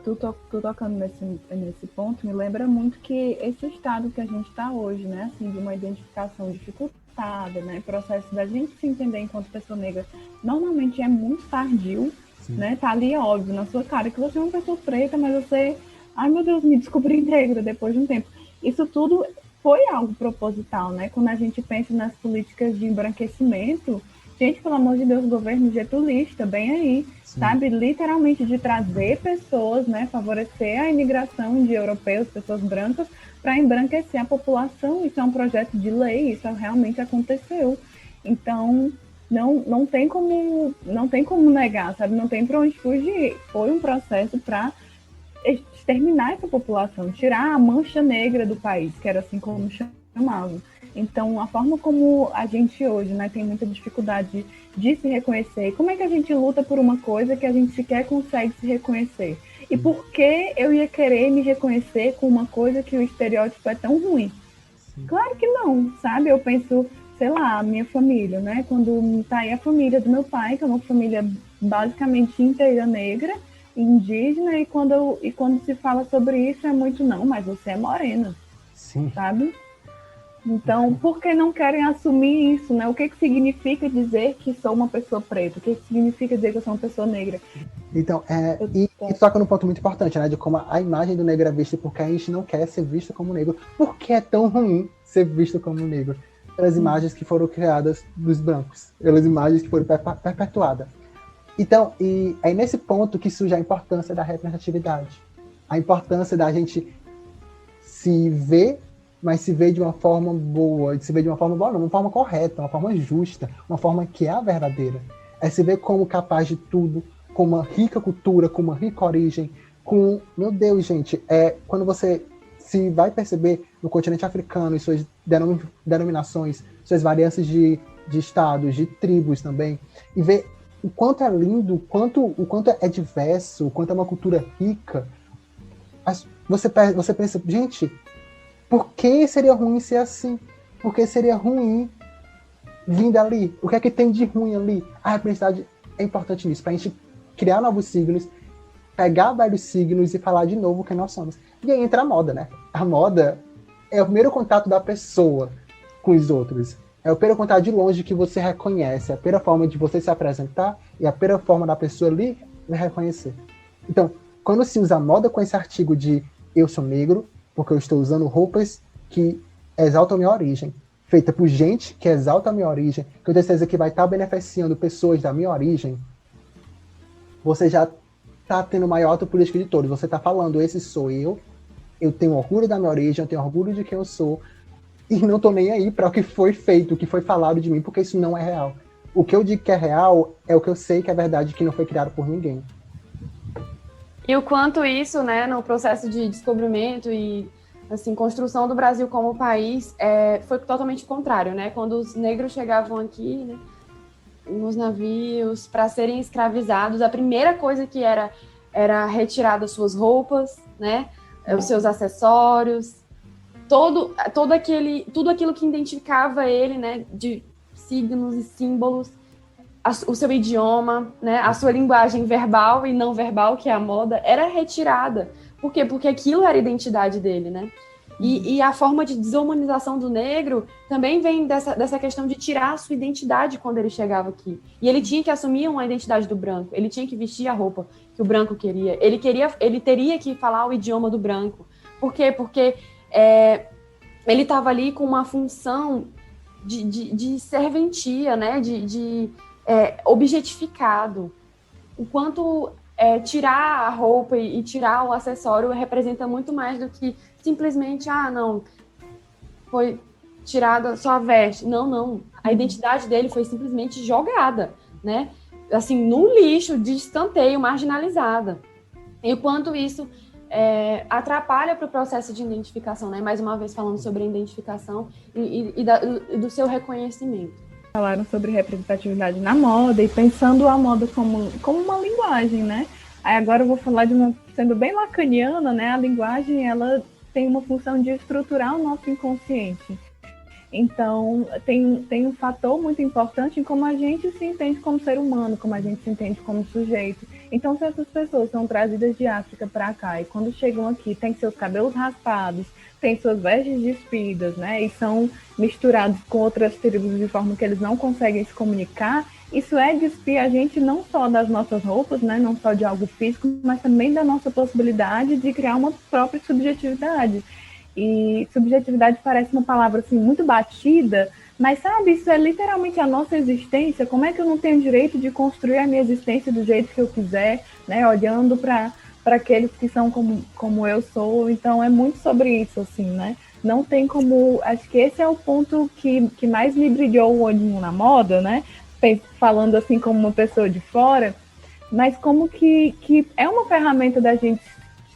Speaker 2: Tu tocando nesse ponto, me lembra muito que esse estado que a gente está hoje, né, assim, de uma identificação dificultada, né, processo da gente se entender enquanto pessoa negra, normalmente é muito tardio, né, tá ali óbvio na sua cara que você é uma pessoa preta, mas você, ai meu Deus, me descobri negra depois de um tempo. Isso tudo foi algo proposital, né, quando a gente pensa nas políticas de embranquecimento. Gente, pelo amor de Deus, governo getulista, bem aí, sabe? Literalmente de trazer pessoas, né? Favorecer a imigração de europeus, pessoas brancas, para embranquecer a população. Isso é um projeto de lei, isso realmente aconteceu. Então, não tem como negar, sabe? Não tem para onde fugir. Foi um processo para exterminar essa população, tirar a mancha negra do país, que era assim como chamavam. Então, a forma como a gente hoje, né, tem muita dificuldade de se reconhecer. Como é que a gente luta por uma coisa que a gente sequer consegue se reconhecer? E por que eu ia querer me reconhecer com uma coisa que o estereótipo é tão ruim? Claro que não, sabe? Eu penso, sei lá, a minha família, né? Quando tá aí a família do meu pai, que é uma família basicamente inteira negra, indígena, e quando se fala sobre isso é muito, não, mas você é morena, sabe? Então, por que não querem assumir isso, né? O que significa dizer que sou uma pessoa preta? O que significa dizer que eu sou uma pessoa negra?
Speaker 1: Então, e toca num ponto muito importante, né? De como a imagem do negro é vista, porque a gente não quer ser visto como negro. Por que é tão ruim ser visto como negro? pelas imagens que foram criadas dos brancos, pelas imagens que foram perpetuadas. Então, e é nesse ponto que surge a importância da representatividade. A importância da gente se ver, mas se ver de uma forma boa, se ver de uma forma boa, não, uma forma correta, uma forma justa, uma forma que é a verdadeira. É se ver como capaz de tudo, com uma rica cultura, com uma rica origem, com... Meu Deus, gente, quando você se vai perceber no continente africano e suas denominações, suas varianças de estados, de tribos também, e ver o quanto é lindo, o quanto é diverso, o quanto é uma cultura rica, você pensa, gente, por que seria ruim ser assim? Por que seria ruim vir dali? O que é que tem de ruim ali? A representatividade é importante nisso, para a gente criar novos signos, pegar vários signos e falar de novo quem nós somos. E aí entra a moda, né? A moda é o primeiro contato da pessoa com os outros. É o primeiro contato de longe que você reconhece. É a primeira forma de você se apresentar e a primeira forma da pessoa ali reconhecer. Então, quando se usa a moda com esse artigo de eu sou negro, porque eu estou usando roupas que exaltam a minha origem, feita por gente que exalta a minha origem, que eu tenho certeza que vai estar beneficiando pessoas da minha origem, você já está tendo maior autopolítica de todos. Você está falando, esse sou eu tenho orgulho da minha origem, eu tenho orgulho de quem eu sou, e não estou nem aí para o que foi feito, o que foi falado de mim, porque isso não é real. O que eu digo que é real é o que eu sei que é verdade, que não foi criado por ninguém.
Speaker 3: E o quanto isso, né, no processo de descobrimento e assim, construção do Brasil como país, foi totalmente contrário, né? Quando os negros chegavam aqui, né, nos navios para serem escravizados, a primeira coisa que era retirar das suas roupas, né, os seus acessórios, tudo aquilo que identificava ele, né, de signos e símbolos, o seu idioma, né, a sua linguagem verbal e não verbal, que é a moda, era retirada. Por quê? Porque aquilo era a identidade dele, né? E a forma de desumanização do negro também vem dessa questão de tirar a sua identidade quando ele chegava aqui. E ele tinha que assumir uma identidade do branco, ele tinha que vestir a roupa que o branco queria, ele teria que falar o idioma do branco. Por quê? Porque ele estava ali com uma função de serventia, né? de objetificado. O quanto tirar a roupa e tirar o acessório representa muito mais do que simplesmente, não, foi tirada só a veste. Não. A identidade dele foi simplesmente jogada, né? Assim, no lixo, de escanteio, marginalizada. E o quanto isso atrapalha para o processo de identificação, né? Mais uma vez falando sobre a identificação e do seu reconhecimento.
Speaker 2: Falaram sobre representatividade na moda e pensando a moda como uma linguagem, né? Aí agora eu vou falar sendo bem lacaniana, né? A linguagem, ela tem uma função de estruturar o nosso inconsciente. Então, tem um fator muito importante em como a gente se entende como ser humano, como a gente se entende como sujeito. Então, se essas pessoas são trazidas de África para cá e quando chegam aqui têm seus cabelos raspados, têm suas vestes despidas, né, e são misturados com outras tribos de forma que eles não conseguem se comunicar, isso é despir a gente não só das nossas roupas, né, não só de algo físico, mas também da nossa possibilidade de criar uma própria subjetividade. E subjetividade parece uma palavra assim, muito batida, mas sabe, isso é literalmente a nossa existência. Como é que eu não tenho direito de construir a minha existência do jeito que eu quiser, né, olhando para aqueles que são como eu sou? Então é muito sobre isso, assim, né? Não tem como... Acho que esse é o ponto que mais me brilhou o olhinho na moda, né? Falando assim como uma pessoa de fora, mas como que é uma ferramenta da gente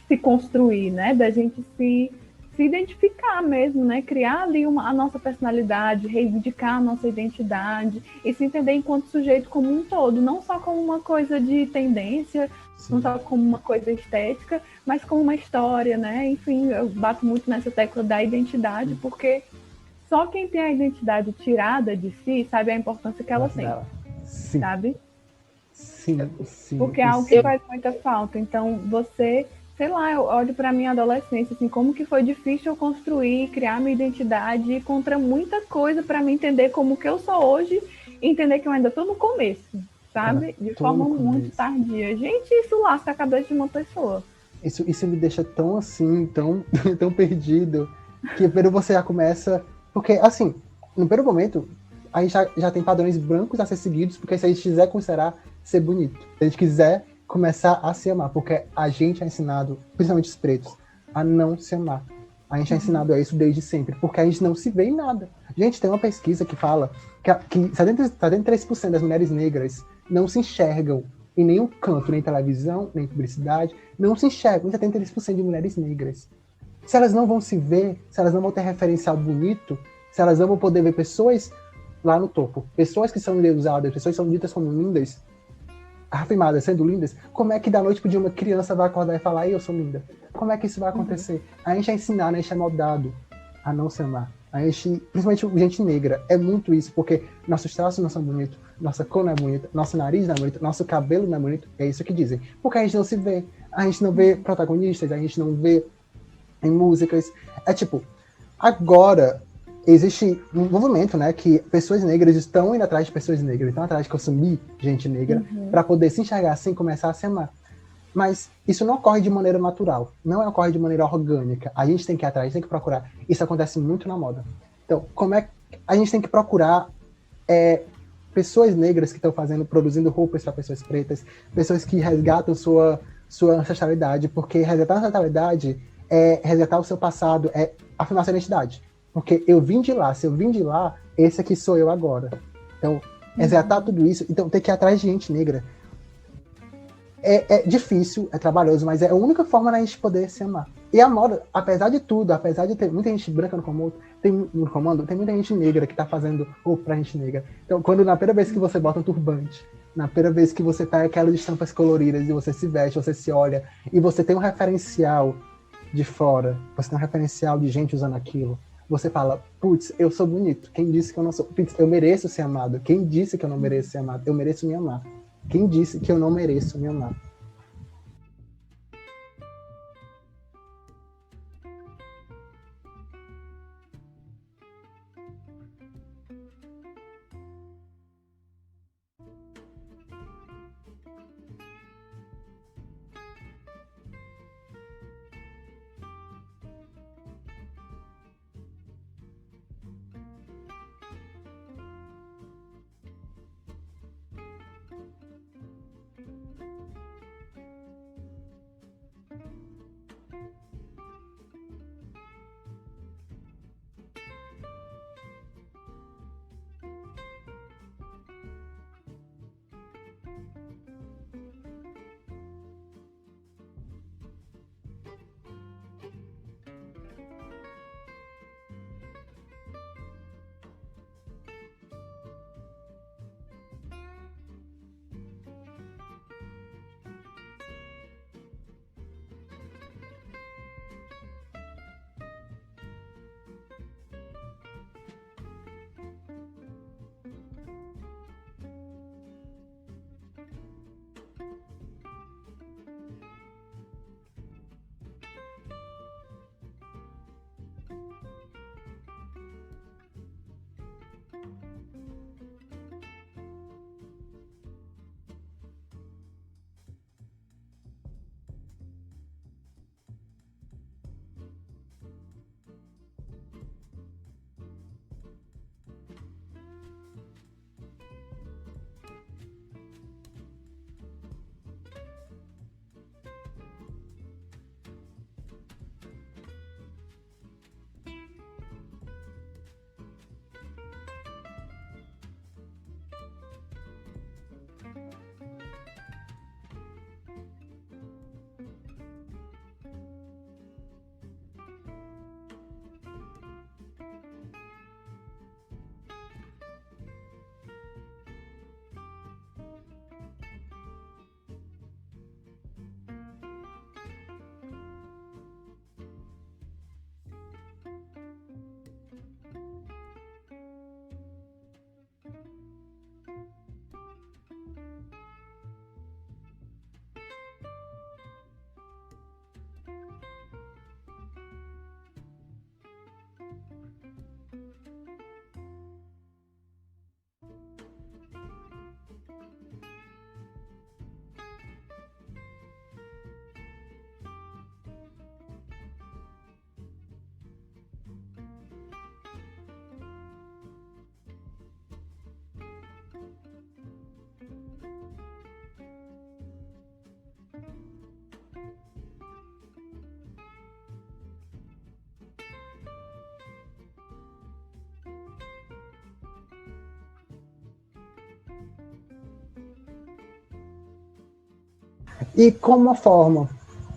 Speaker 2: se construir, né? Da gente se identificar mesmo, né? Criar ali a nossa personalidade, reivindicar a nossa identidade e se entender enquanto sujeito como um todo, não só como uma coisa de tendência, Sim. Não só como uma coisa estética, mas como uma história, né? Enfim, eu bato muito nessa tecla da identidade, porque só quem tem a identidade tirada de si sabe a importância que ela tem,
Speaker 1: Sim.
Speaker 2: Sabe?
Speaker 1: Sim.
Speaker 2: Porque é algo que faz muita falta. Então, você... Sei lá, eu olho para minha adolescência, assim, como que foi difícil eu construir, criar minha identidade contra muita coisa para me entender como que eu sou hoje e entender que eu ainda estou no começo, sabe? De forma muito tardia. Gente, isso lasca a cabeça de uma pessoa.
Speaker 1: Isso me deixa tão assim, tão perdido, que primeiro você já começa... Porque, assim, no primeiro momento, a gente já tem padrões brancos a ser seguidos, porque se a gente quiser considerar ser bonito, se a gente quiser começar a se amar, porque a gente é ensinado, principalmente os pretos, a não se amar. A gente é ensinado a isso desde sempre, porque a gente não se vê em nada. Gente, tem uma pesquisa que fala que 73% das mulheres negras não se enxergam em nenhum canto, nem televisão, nem publicidade, não se enxergam em 73% de mulheres negras. Se elas não vão se ver, se elas não vão ter referencial bonito, se elas não vão poder ver pessoas lá no topo, pessoas que são endeusadas, pessoas que são ditas como lindas, afirmadas sendo lindas, como é que da noite pro dia uma criança vai acordar e falar, eu sou linda? Como é que isso vai acontecer? A gente é ensinado, a gente é moldado a não se amar. A gente, principalmente gente negra, é muito isso, porque nossos traços não são bonitos, nossa cor não é bonita, nosso nariz não é bonito, nosso cabelo não é bonito, é isso que dizem. Porque a gente não se vê, a gente não vê protagonistas, a gente não vê em músicas. É tipo, agora existe um movimento, né, que pessoas negras estão indo atrás de pessoas negras, estão atrás de consumir gente negra para poder se enxergar assim e começar a se amar. Mas isso não ocorre de maneira natural, não ocorre de maneira orgânica. A gente tem que ir atrás, a gente tem que procurar. Isso acontece muito na moda. Então, como é que a gente tem que procurar pessoas negras que estão produzindo roupas para pessoas pretas, pessoas que resgatam sua ancestralidade, porque resgatar a ancestralidade é resgatar o seu passado, é afirmar sua identidade. Porque eu vim de lá, se eu vim de lá, esse aqui sou eu agora. Então, resgatar tudo isso, então tem que ir atrás de gente negra. É difícil, é trabalhoso, mas é a única forma da gente poder se amar. E a moda, apesar de tudo, apesar de ter muita gente branca no comando, tem muita gente negra que tá fazendo roupa pra gente negra. Então, na primeira vez que você bota um turbante, na primeira vez que você pega aquelas estampas coloridas e você se veste, você se olha, e você tem um referencial de fora, você tem um referencial de gente usando aquilo, você fala, putz, eu sou bonito. Quem disse que eu não sou? Putz, eu mereço ser amado. Quem disse que eu não mereço ser amado? Eu mereço me amar. Quem disse que eu não mereço me amar? E como uma forma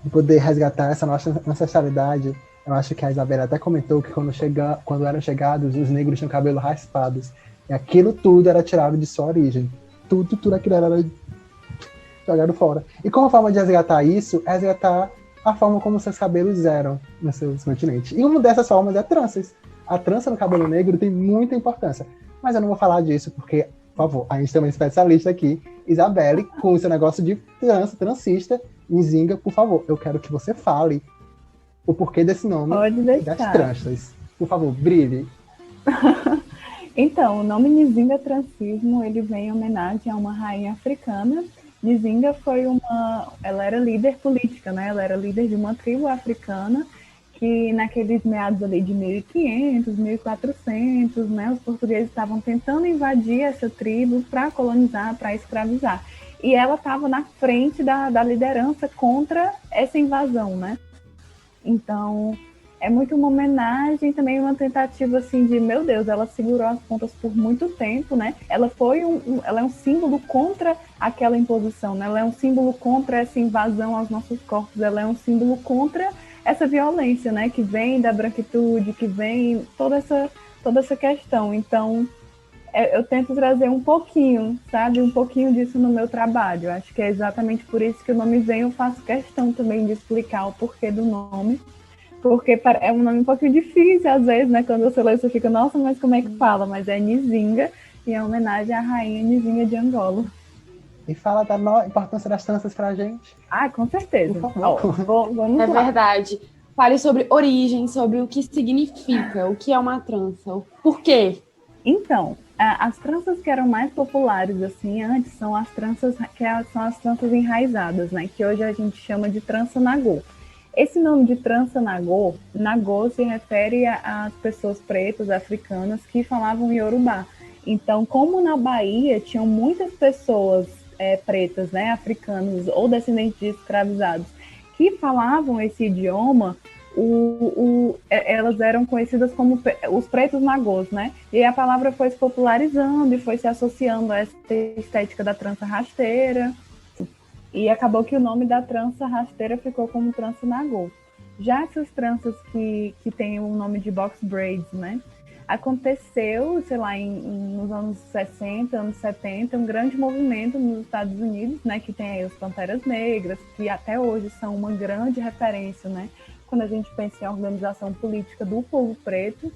Speaker 1: de poder resgatar essa nossa ancestralidade, eu acho que a Isabela até comentou que quando eram chegados, os negros tinham cabelo raspados. E aquilo tudo era tirado de sua origem. Tudo aquilo era jogado fora. E como forma de resgatar isso, é resgatar a forma como seus cabelos eram nos seus continentes. E uma dessas formas é tranças. A trança no cabelo negro tem muita importância. Mas eu não vou falar disso, porque, por favor, a gente tem uma especialista aqui, Isabelle, com o seu negócio de transista, Nzinga, por favor, eu quero que você fale o porquê desse nome das tranças. Por favor, brilhe.
Speaker 2: Então, o nome Nzinga Transismo, ele vem em homenagem a uma rainha africana. Nzinga ela era líder política, né? Ela era líder de uma tribo africana que naqueles meados ali de 1500, 1400, né? Os portugueses estavam tentando invadir essa tribo para colonizar, para escravizar. E ela estava na frente da liderança contra essa invasão, né? Então, é muito uma homenagem, também uma tentativa assim de, meu Deus, ela segurou as pontas por muito tempo, né? Ela é um símbolo contra aquela imposição, né? Ela é um símbolo contra essa invasão aos nossos corpos, ela é um símbolo contra essa violência, né? Que vem da branquitude, que vem toda essa questão. Então, eu tento trazer um pouquinho, sabe? Um pouquinho disso no meu trabalho. Acho que é exatamente por isso que o nome vem. Eu faço questão também de explicar o porquê do nome, porque é um nome um pouquinho difícil, às vezes, né? Quando você lê, você fica, nossa, mas como é que fala? Mas é Nzinga, e é homenagem à rainha Nzinga de Angola.
Speaker 1: E fala da importância das tranças pra gente.
Speaker 2: Ah, com certeza.
Speaker 1: Por favor.
Speaker 2: Vamos lá.
Speaker 3: Verdade. Fale sobre origem, sobre o que significa, o que é uma trança, o porquê.
Speaker 2: Então, as tranças que eram mais populares, assim, antes, são as tranças enraizadas, né? Que hoje a gente chama de trança nagô. Esse nome de trança nagô se refere às pessoas pretas, africanas, que falavam iorubá. Então, como na Bahia tinham muitas pessoas pretas, né, africanos ou descendentes de escravizados, que falavam esse idioma, elas eram conhecidas como os pretos nagôs, né? E a palavra foi se popularizando e foi se associando a essa estética da trança rasteira. E acabou que o nome da trança rasteira ficou como trança nagô. Já essas tranças que têm o nome de box braids, né? Aconteceu, sei lá, nos anos 60, anos 70, um grande movimento nos Estados Unidos, né? Que tem aí os Panteras Negras, que até hoje são uma grande referência, né? Quando a gente pensa em organização política do povo preto,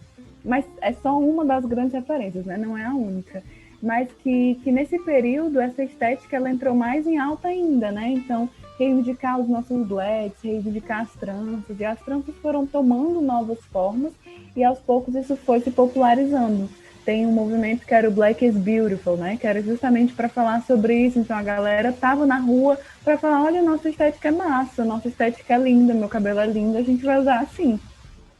Speaker 2: mas é só uma das grandes referências, né? Não é a única. Mas que nesse período, essa estética ela entrou mais em alta ainda, né? Então, reivindicar os nossos blacks, reivindicar as tranças, e as tranças foram tomando novas formas, e aos poucos isso foi se popularizando. Tem um movimento que era o Black is Beautiful, né? Que era justamente para falar sobre isso. Então, a galera tava na rua para falar, olha, nossa estética é massa, nossa estética é linda, meu cabelo é lindo, a gente vai usar assim.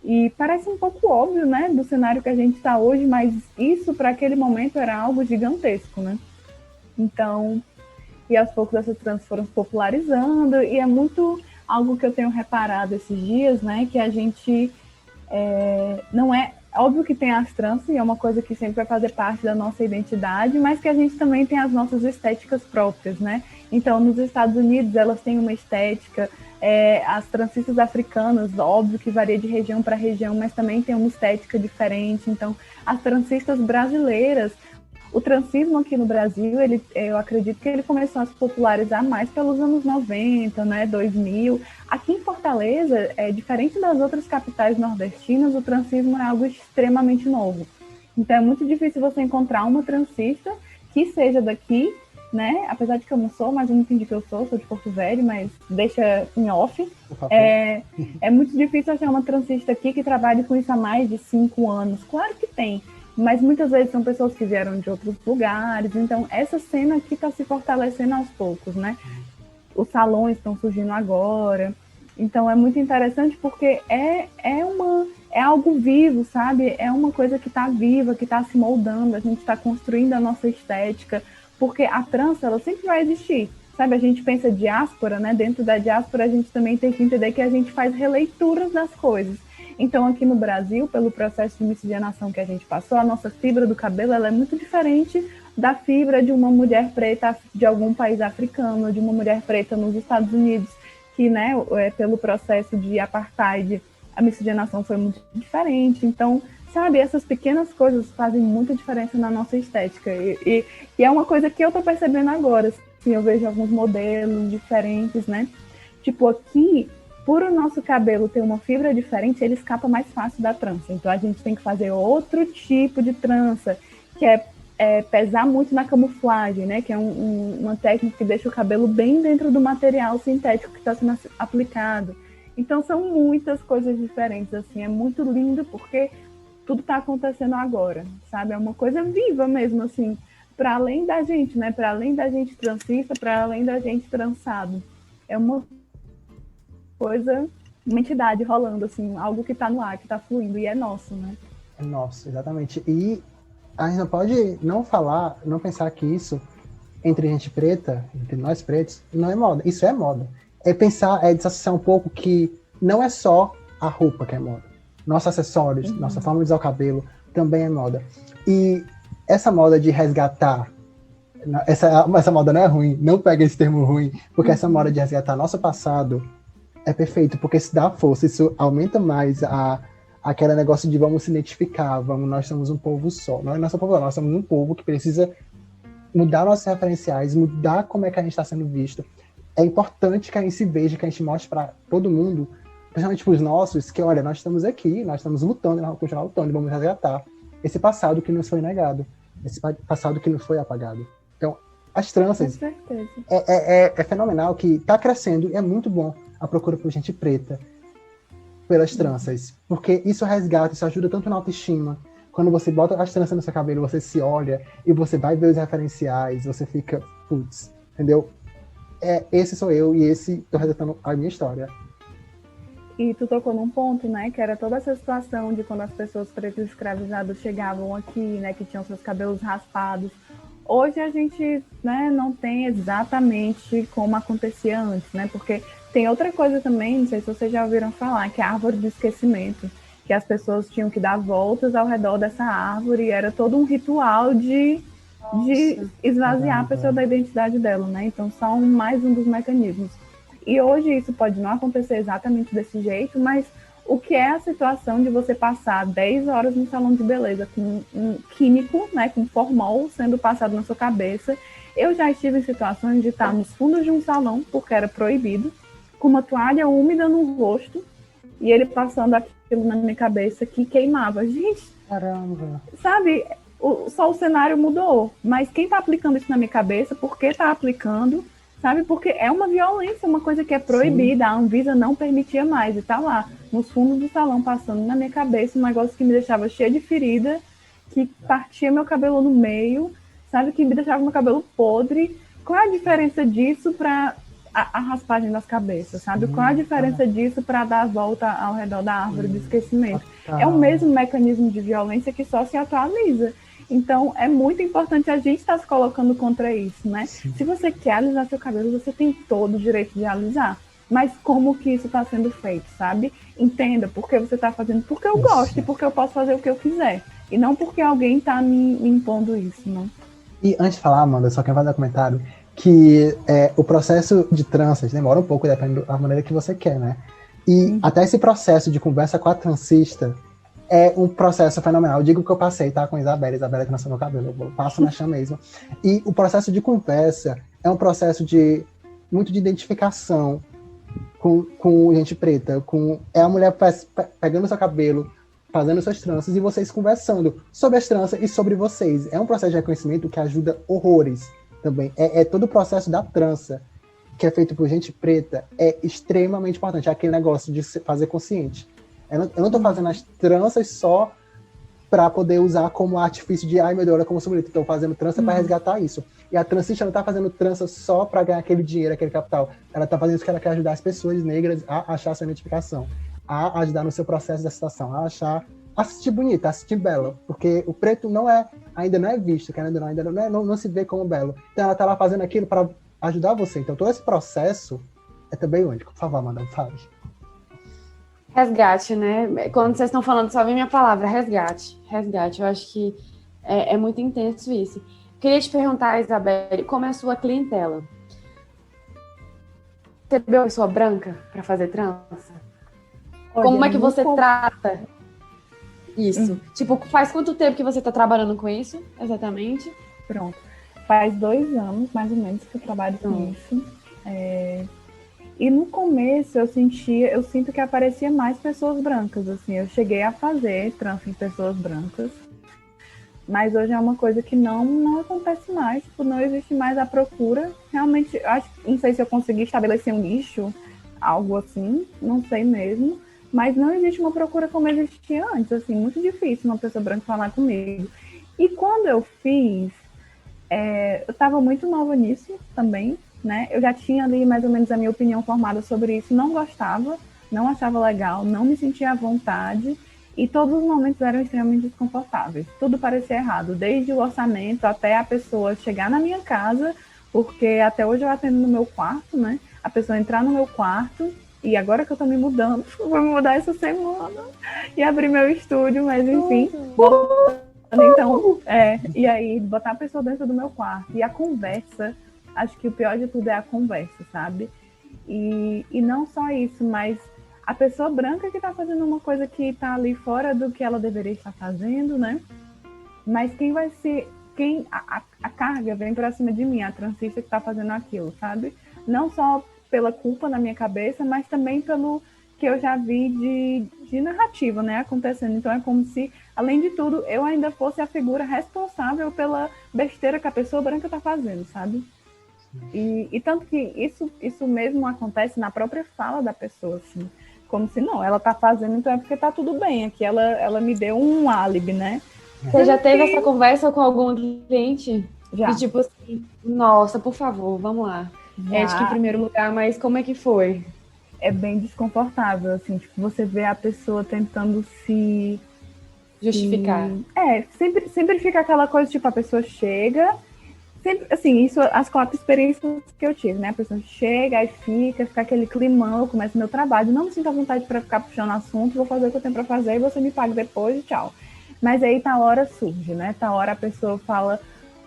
Speaker 2: E parece um pouco óbvio, né, do cenário que a gente está hoje, mas isso para aquele momento era algo gigantesco, né? Então, e aos poucos essas tranças foram se popularizando, e é muito algo que eu tenho reparado esses dias, né, que a gente não é óbvio que tem as tranças, e é uma coisa que sempre vai fazer parte da nossa identidade, mas que a gente também tem as nossas estéticas próprias, né? Então, nos Estados Unidos, elas têm uma estética, as trancistas africanas, óbvio que varia de região para região, mas também tem uma estética diferente. Então, as trancistas brasileiras, o transismo aqui no Brasil, eu acredito que ele começou a se popularizar mais pelos anos 90, né, 2000. Aqui em Fortaleza, diferente das outras capitais nordestinas, o transismo é algo extremamente novo. Então, é muito difícil você encontrar uma transista que seja daqui, né? Apesar de que eu não sou, mas eu não entendi que eu sou de Porto Velho, mas deixa em off. É muito difícil achar uma transista aqui que trabalhe com isso há mais de 5 anos. Claro que tem, mas muitas vezes são pessoas que vieram de outros lugares. Então, essa cena aqui está se fortalecendo aos poucos, né? Os salões estão surgindo agora. Então, é muito interessante porque é algo vivo, sabe? É uma coisa que está viva, que está se moldando. A gente está construindo a nossa estética, porque a trança, ela sempre vai existir. Sabe, a gente pensa diáspora, né? Dentro da diáspora, a gente também tem que entender que a gente faz releituras das coisas. Então, aqui no Brasil, pelo processo de miscigenação que a gente passou, a nossa fibra do cabelo ela é muito diferente da fibra de uma mulher preta de algum país africano, de uma mulher preta nos Estados Unidos, que, né, pelo processo de apartheid, a miscigenação foi muito diferente. Então, sabe, essas pequenas coisas fazem muita diferença na nossa estética. E é uma coisa que eu tô percebendo agora. Assim, eu vejo alguns modelos diferentes, né? Tipo, aqui, por o nosso cabelo ter uma fibra diferente, ele escapa mais fácil da trança. Então, a gente tem que fazer outro tipo de trança, que é pesar muito na camuflagem, né? Que é uma técnica que deixa o cabelo bem dentro do material sintético que está sendo aplicado. Então, são muitas coisas diferentes, assim. É muito lindo, porque tudo está acontecendo agora, sabe? É uma coisa viva mesmo, assim, para além da gente, né? Para além da gente transista, para além da gente trançado. É uma coisa, uma entidade rolando, assim, algo que está no ar, que está fluindo, e é nosso, né?
Speaker 1: É nosso, exatamente. E a gente não pode não pensar que isso, entre gente preta, entre nós pretos, não é moda. Isso é moda. É desassociar um pouco que não é só a roupa que é moda. Nossos acessórios, nossa forma de usar o cabelo também é moda. E essa moda de resgatar, essa moda não é ruim, não pega esse termo ruim, porque essa moda de resgatar nosso passado é perfeito, porque isso dá força, isso aumenta mais aquele negócio de vamos se identificar, nós somos um povo só. Nós somos um povo que precisa mudar nossos referenciais, mudar como é que a gente está sendo visto. É importante que a gente se veja, que a gente mostre para todo mundo, principalmente para os nossos, que olha, nós estamos aqui, nós estamos lutando, nós vamos continuar lutando, vamos resgatar esse passado que nos foi negado, esse passado que nos foi apagado. Então, as tranças,
Speaker 2: com certeza,
Speaker 1: é fenomenal, que está crescendo, e é muito bom a procura por gente preta pelas tranças, porque isso resgata, isso ajuda tanto na autoestima. Quando você bota as tranças no seu cabelo, você se olha e você vai ver os referenciais, você fica, putz, entendeu? Esse sou eu e esse tô relatando a minha história.
Speaker 2: E tu tocou num ponto, né, que era toda essa situação de quando as pessoas pretas escravizadas chegavam aqui, né, que tinham seus cabelos raspados. Hoje a gente, né, não tem exatamente como acontecia antes, né, porque tem outra coisa também, não sei se vocês já ouviram falar, que é a árvore do esquecimento, que as pessoas tinham que dar voltas ao redor dessa árvore, e era todo um ritual de esvaziar a pessoa da identidade dela, né, então só mais um dos mecanismos. E hoje isso pode não acontecer exatamente desse jeito, mas o que é a situação de você passar 10 horas no salão de beleza com um químico, né, com formol sendo passado na sua cabeça? Eu já estive em situações de estar nos fundos de um salão, porque era proibido, com uma toalha úmida no rosto, e ele passando aquilo na minha cabeça que queimava. Gente,
Speaker 1: caramba!
Speaker 2: Sabe, só o cenário mudou, mas quem está aplicando isso na minha cabeça, por que está aplicando? Sabe, porque é uma violência, uma coisa que é proibida. Sim. A Anvisa não permitia mais, e tá lá, nos fundos do salão, passando na minha cabeça, um negócio que me deixava cheia de ferida, que partia meu cabelo no meio, sabe, que me deixava meu cabelo podre. Qual é a diferença disso para a raspagem das cabeças, sabe? Qual é a diferença disso para dar a volta ao redor da árvore do esquecimento? É o mesmo mecanismo de violência que só se atualiza. Então, é muito importante a gente estar se colocando contra isso, né? Sim. Se você quer alisar seu cabelo, você tem todo o direito de alisar. Mas como que isso está sendo feito, sabe? Entenda por que você está fazendo, porque eu gosto e porque eu posso fazer o que eu quiser. E não porque alguém está me impondo isso, não.
Speaker 1: E antes de falar, Amanda, só quero fazer um comentário, que o processo de tranças demora um pouco, dependendo da maneira que você quer, né? E até esse processo de conversa com a transista é um processo fenomenal. Eu digo que eu passei, tá? Com a Isabela que nasceu meu cabelo, eu passo na chã mesmo. E o processo de conversa é um processo muito de identificação com gente preta. É a mulher pegando seu cabelo, fazendo suas tranças e vocês conversando sobre as tranças e sobre vocês. É um processo de reconhecimento que ajuda horrores também. Todo o processo da trança, que é feito por gente preta, é extremamente importante. É aquele negócio de fazer consciente. Eu não tô fazendo as tranças só para poder usar como artifício de ai meu Deus, olha como eu sou bonito. Estou fazendo trança para resgatar isso. E a transista não tá fazendo trança só para ganhar aquele dinheiro, aquele capital. Ela tá fazendo isso porque ela quer ajudar as pessoas negras a achar sua identificação, a ajudar no seu processo de aceitação, a se sentir bonita, a se sentir bela. Porque o preto ainda não é visto, ainda não se vê como belo. Então ela tá lá fazendo aquilo para ajudar você. Então todo esse processo é também único. Por favor, Amanda, fale.
Speaker 3: Resgate, né? Quando vocês estão falando, só vem minha palavra, resgate. Resgate, eu acho que é muito intenso isso. Queria te perguntar, Isabelle, como é a sua clientela? Você é uma pessoa branca para fazer trança?
Speaker 2: Olha,
Speaker 3: Como é que você
Speaker 2: nunca-
Speaker 3: trata isso? Tipo, faz quanto tempo que você está trabalhando com isso, exatamente?
Speaker 2: Pronto. Faz 2 anos, mais ou menos, que eu trabalho com isso. E no começo eu sinto que aparecia mais pessoas brancas, assim. Eu cheguei a fazer trança em pessoas brancas, mas hoje é uma coisa que não acontece mais, tipo, não existe mais a procura. Realmente, não sei se eu consegui estabelecer um nicho, algo assim, não sei mesmo, mas não existe uma procura como existia antes, assim, muito difícil uma pessoa branca falar comigo. E quando eu fiz, eu estava muito nova nisso também, né? Eu já tinha ali mais ou menos a minha opinião formada sobre isso, não gostava, não achava legal, não me sentia à vontade, e todos os momentos eram extremamente desconfortáveis. Tudo parecia errado, desde o orçamento até a pessoa chegar na minha casa, porque até hoje eu atendo no meu quarto, né? A pessoa entrar no meu quarto, e agora que eu tô me mudando, vou me mudar essa semana e abrir meu estúdio, mas enfim, então, e aí botar a pessoa dentro do meu quarto. E a conversa, acho que o pior de tudo é a conversa, sabe? E não só isso, mas a pessoa branca que tá fazendo uma coisa que tá ali fora do que ela deveria estar fazendo, né? Mas quem vai ser. A carga vem pra cima de mim, a transista que tá fazendo aquilo, sabe? Não só pela culpa na minha cabeça, mas também pelo que eu já vi de narrativa, né, acontecendo. Então é como se, além de tudo, eu ainda fosse a figura responsável pela besteira que a pessoa branca tá fazendo, sabe? E tanto que isso mesmo acontece na própria fala da pessoa, assim. Como se, não, ela tá fazendo, então é porque tá tudo bem. Aqui ela me deu um álibi, né?
Speaker 3: Você já teve essa conversa com algum cliente?
Speaker 2: Já.
Speaker 3: De tipo assim, nossa, por favor, vamos lá. Ética em primeiro lugar, mas como é que foi?
Speaker 2: É bem desconfortável, assim, tipo, você vê a pessoa tentando se
Speaker 3: justificar.
Speaker 2: Sempre fica aquela coisa, tipo, a pessoa chega, sempre, assim, isso, as 4 experiências que eu tive, né? A pessoa chega, aí fica aquele climão, eu começo meu trabalho, não me sinto à vontade para ficar puxando assunto, vou fazer o que eu tenho para fazer e você me paga depois e tchau. Mas aí tá hora surge, né? Tá hora a pessoa fala,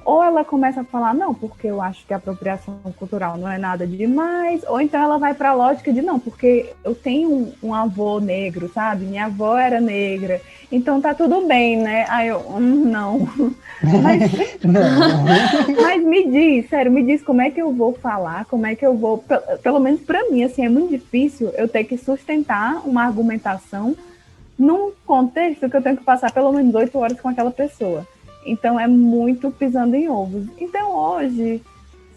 Speaker 2: ou ela começa a falar, não, porque eu acho que a apropriação cultural não é nada demais, ou então ela vai para a lógica de, não, porque eu tenho um avô negro, sabe? Minha avó era negra, então tá tudo bem, né? Aí eu, não. Mas me diz, sério, me diz como é que eu vou falar, como é que eu vou, pelo menos para mim, assim, é muito difícil eu ter que sustentar uma argumentação num contexto que eu tenho que passar pelo menos 8 horas com aquela pessoa. Então é muito pisando em ovos. Então hoje,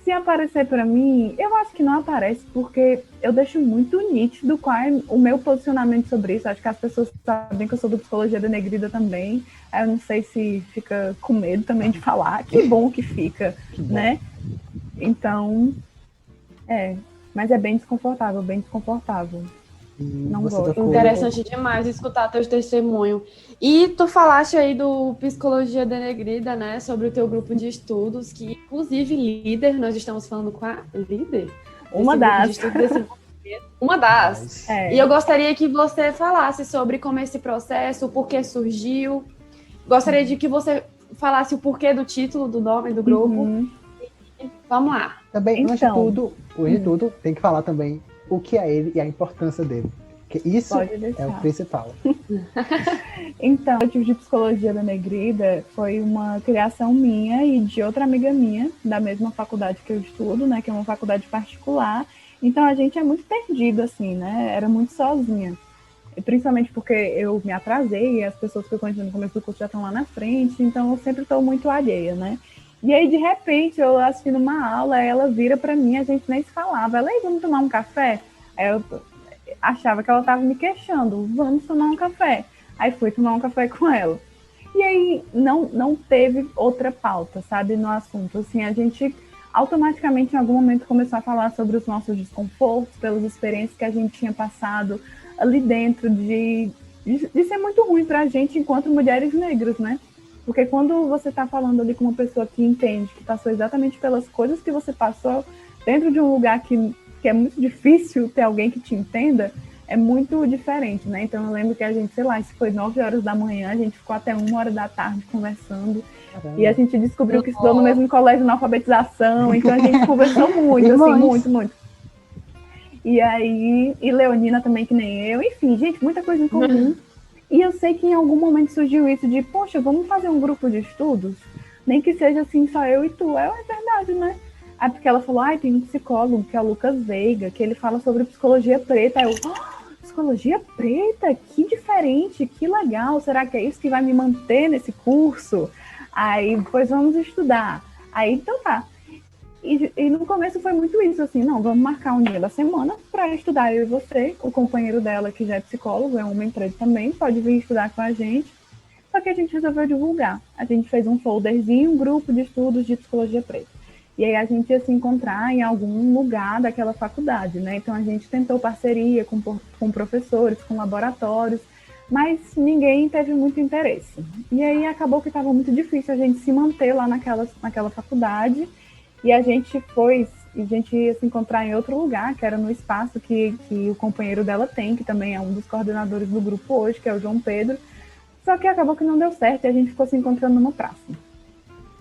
Speaker 2: se aparecer para mim, eu acho que não aparece, porque eu deixo muito nítido qual é o meu posicionamento sobre isso. Acho que as pessoas sabem que eu sou do Psicologia Denegrida também. Eu não sei se fica com medo também de falar. Que bom que fica, né? Então, mas é bem desconfortável, bem desconfortável. Não gosto.
Speaker 3: Interessante demais escutar teu testemunho. E tu falaste aí do Psicologia Denegrida, né? Sobre o teu grupo de estudos, que inclusive líder, nós estamos falando com a líder.
Speaker 2: Uma das.
Speaker 3: Uma das. E eu gostaria que você falasse sobre como esse processo, o porquê surgiu. Gostaria de que você falasse o porquê do título, do nome do grupo. E vamos lá.
Speaker 1: Também, antes de tudo, tem que falar também o que é ele e a importância dele. Porque isso é o principal.
Speaker 2: Então, o tipo de Psicologia Denegrida foi uma criação minha e de outra amiga minha, da mesma faculdade que eu estudo, né, que é uma faculdade particular. Então, a gente é muito perdido, assim, né? Era muito sozinha. E principalmente porque eu me atrasei e as pessoas que eu conheci no começo do curso já estão lá na frente, então eu sempre estou muito alheia, né? E aí, de repente, eu assistindo uma aula, ela vira para mim, a gente nem se falava. Ela, vamos tomar um café? Aí eu achava que ela estava me queixando, vamos tomar um café. Aí fui tomar um café com ela. E aí não teve outra pauta, sabe, no assunto. Assim, a gente automaticamente, em algum momento, começou a falar sobre os nossos desconfortos, pelas experiências que a gente tinha passado ali dentro, de ser muito ruim para a gente enquanto mulheres negras, né? Porque quando você está falando ali com uma pessoa que entende, que passou exatamente pelas coisas que você passou, dentro de um lugar que é muito difícil ter alguém que te entenda, é muito diferente, né? Então eu lembro que a gente, sei lá, isso foi 9 horas da manhã, a gente ficou até 1 hora da tarde conversando. Caramba. E a gente descobriu que estudou no mesmo colégio na alfabetização, então a gente conversou muito, assim, muito. E aí, e Leonina também, que nem eu, enfim, gente, muita coisa em comum. E eu sei que em algum momento surgiu isso de, poxa, vamos fazer um grupo de estudos? Nem que seja assim, só eu e tu. É verdade, né? Aí porque ela falou, tem um psicólogo, que é o Lucas Veiga, que ele fala sobre psicologia preta. Aí eu, psicologia preta? Que diferente, que legal. Será que é isso que vai me manter nesse curso? Aí, pois vamos estudar. Aí, então tá. E no começo foi muito isso, assim, não, vamos marcar um dia da semana para estudar eu e você. O companheiro dela, que já é psicólogo, é um homem preto também, pode vir estudar com a gente. Só que a gente resolveu divulgar. A gente fez um folderzinho, um grupo de estudos de psicologia preta. E aí a gente ia se encontrar em algum lugar daquela faculdade, né? Então a gente tentou parceria com professores, com laboratórios, mas ninguém teve muito interesse. E aí acabou que estava muito difícil a gente se manter lá naquela faculdade. E a gente ia se encontrar em outro lugar, que era no espaço que o companheiro dela tem, que também é um dos coordenadores do grupo hoje, que é o João Pedro. Só que acabou que não deu certo e a gente ficou se encontrando numa praça.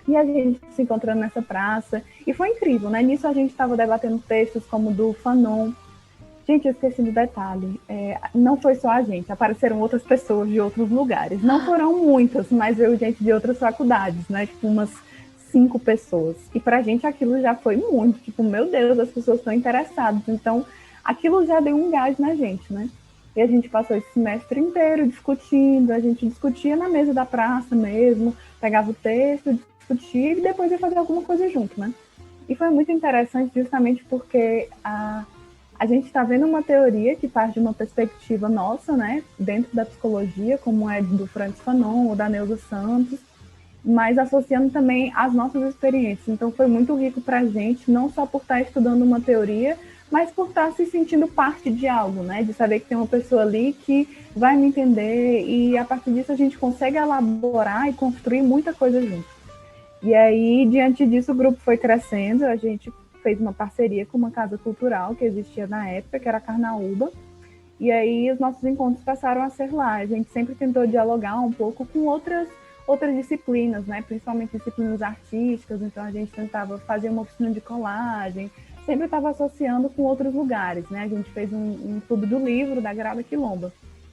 Speaker 2: E a gente se encontrando nessa praça. E foi incrível, né? Nisso a gente estava debatendo textos como do Fanon. Gente, eu esqueci do detalhe. Não foi só a gente, apareceram outras pessoas de outros lugares. Não foram muitas, mas veio gente de outras faculdades, né? Tipo, umas 5 pessoas. E pra gente aquilo já foi muito. Tipo, meu Deus, as pessoas estão interessadas. Então, aquilo já deu um gás na gente, né? E a gente passou esse semestre inteiro discutindo. A gente discutia na mesa da praça mesmo. Pegava o texto, discutia e depois ia fazer alguma coisa junto, né? E foi muito interessante justamente porque a gente está vendo uma teoria que parte de uma perspectiva nossa, né? Dentro da psicologia, como é do Francis Fanon ou da Neuza Santos, mas associando também as nossas experiências. Então foi muito rico para a gente, não só por estar estudando uma teoria, mas por estar se sentindo parte de algo, né? De saber que tem uma pessoa ali que vai me entender e a partir disso a gente consegue elaborar e construir muita coisa junto. E aí, diante disso, o grupo foi crescendo, a gente fez uma parceria com uma casa cultural que existia na época, que era a Carnaúba, e aí os nossos encontros passaram a ser lá. A gente sempre tentou dialogar um pouco com outras disciplinas, né? Principalmente disciplinas artísticas, então a gente tentava fazer uma oficina de colagem, sempre estava associando com outros lugares, né? A gente fez um clube do livro da Grada Quilomba,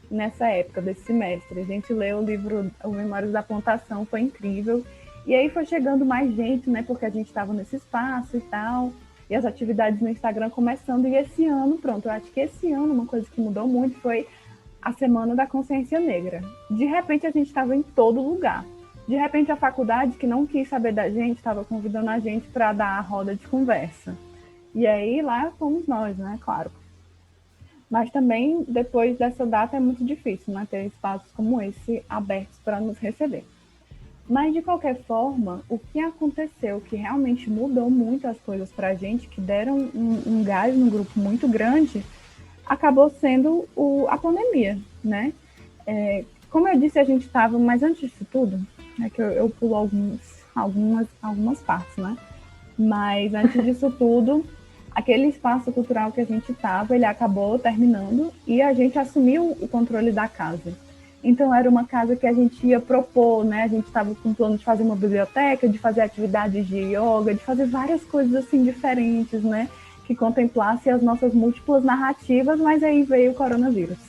Speaker 2: nessa época, desse semestre. A gente leu o livro O Memórias da Plantação, foi incrível. E aí foi chegando mais gente, né? Porque a gente estava nesse espaço e tal, e as atividades no Instagram começando. E esse ano, pronto, eu acho que esse ano uma coisa que mudou muito foi a Semana da Consciência Negra. De repente a gente estava em todo lugar. De repente a faculdade, que não quis saber da gente, estava convidando a gente para dar a roda de conversa. E aí lá fomos nós, né? Claro. Mas também, depois dessa data, é muito difícil, né? Ter espaços como esse abertos para nos receber. Mas, de qualquer forma, o que aconteceu, que realmente mudou muito as coisas para a gente, que deram um gás no grupo muito grande, acabou sendo a pandemia, né? Como eu disse, a gente estava, mas antes disso tudo, é que eu pulo algumas partes, né? Mas antes disso tudo, aquele espaço cultural que a gente estava, ele acabou terminando e a gente assumiu o controle da casa. Então, era uma casa que a gente ia propor, né? A gente estava com o plano de fazer uma biblioteca, de fazer atividades de yoga, de fazer várias coisas assim diferentes, né? Que contemplassem as nossas múltiplas narrativas, mas aí veio o coronavírus.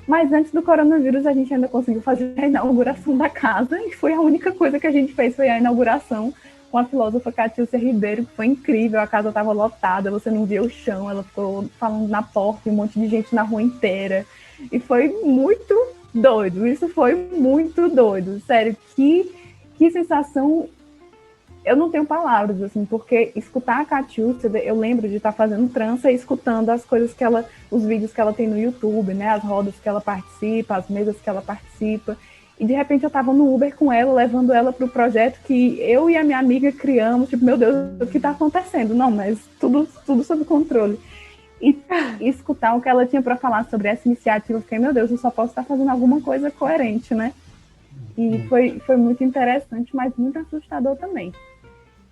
Speaker 2: Mas antes do coronavírus, a gente ainda conseguiu fazer a inauguração da casa, e foi a única coisa que a gente fez, foi a inauguração com a filósofa Catilcia Ribeiro, que foi incrível, a casa estava lotada, você não via o chão, ela ficou falando na porta, um monte de gente na rua inteira, e foi muito doido, isso foi muito doido, sério, que sensação, eu não tenho palavras, assim, porque escutar a Catiúcia, eu lembro de estar fazendo trança e escutando as coisas que ela, os vídeos que ela tem no YouTube, né, as rodas que ela participa, as mesas que ela participa, e de repente eu estava no Uber com ela, levando ela para o projeto que eu e a minha amiga criamos, tipo, meu Deus, o que está acontecendo? Não, mas tudo sob controle. E escutar o que ela tinha para falar sobre essa iniciativa, eu fiquei, meu Deus, eu só posso estar fazendo alguma coisa coerente, né? E foi muito interessante, mas muito assustador também.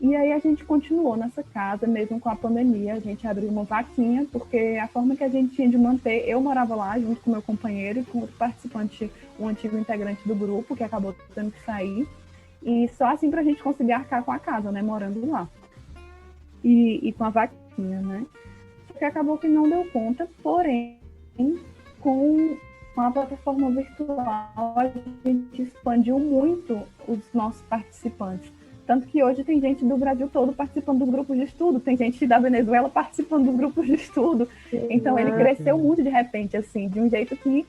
Speaker 2: E aí a gente continuou nessa casa, mesmo com a pandemia, a gente abriu uma vaquinha, porque a forma que a gente tinha de manter, eu morava lá junto com meu companheiro e com outro participante, um antigo integrante do grupo, que acabou tendo que sair, e só assim pra gente conseguir arcar com a casa, né, morando lá. E com a vaquinha, né. Só que acabou que não deu conta, porém, com a plataforma virtual, a gente expandiu muito os nossos participantes. Tanto que hoje tem gente do Brasil todo participando dos grupos de estudo, tem gente da Venezuela participando dos grupos de estudo. Então ele cresceu muito de repente, assim, de um jeito que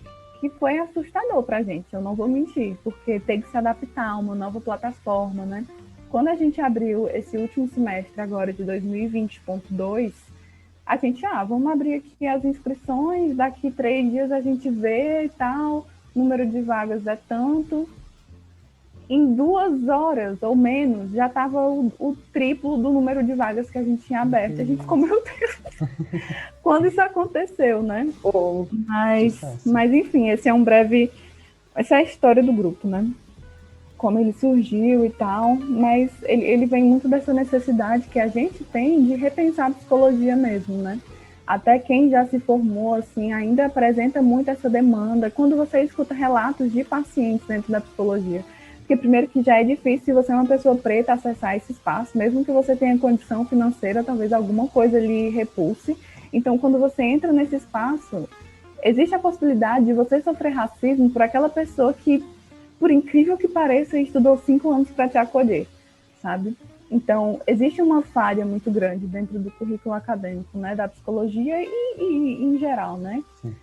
Speaker 2: foi assustador pra gente, eu não vou mentir, porque tem que se adaptar a uma nova plataforma, né? Quando a gente abriu esse último semestre agora de 2020.2, a gente, vamos abrir aqui as inscrições, daqui 3 dias a gente vê e tal, número de vagas é tanto. Em 2 horas ou menos, já estava o triplo do número de vagas que a gente tinha aberto. A gente ficou, meu Deus, quando isso aconteceu, né? Mas enfim, essa é a história do grupo, né? Como ele surgiu e tal, mas ele vem muito dessa necessidade que a gente tem de repensar a psicologia mesmo, né? Até quem já se formou, assim, ainda apresenta muito essa demanda. Quando você escuta relatos de pacientes dentro da psicologia, porque primeiro que já é difícil, se você é uma pessoa preta, acessar esse espaço, mesmo que você tenha condição financeira, talvez alguma coisa lhe repulse. Então, quando você entra nesse espaço, existe a possibilidade de você sofrer racismo por aquela pessoa que, por incrível que pareça, estudou 5 anos para te acolher, sabe? Então, existe uma falha muito grande dentro do currículo acadêmico, né, da psicologia e em geral, né? Sim.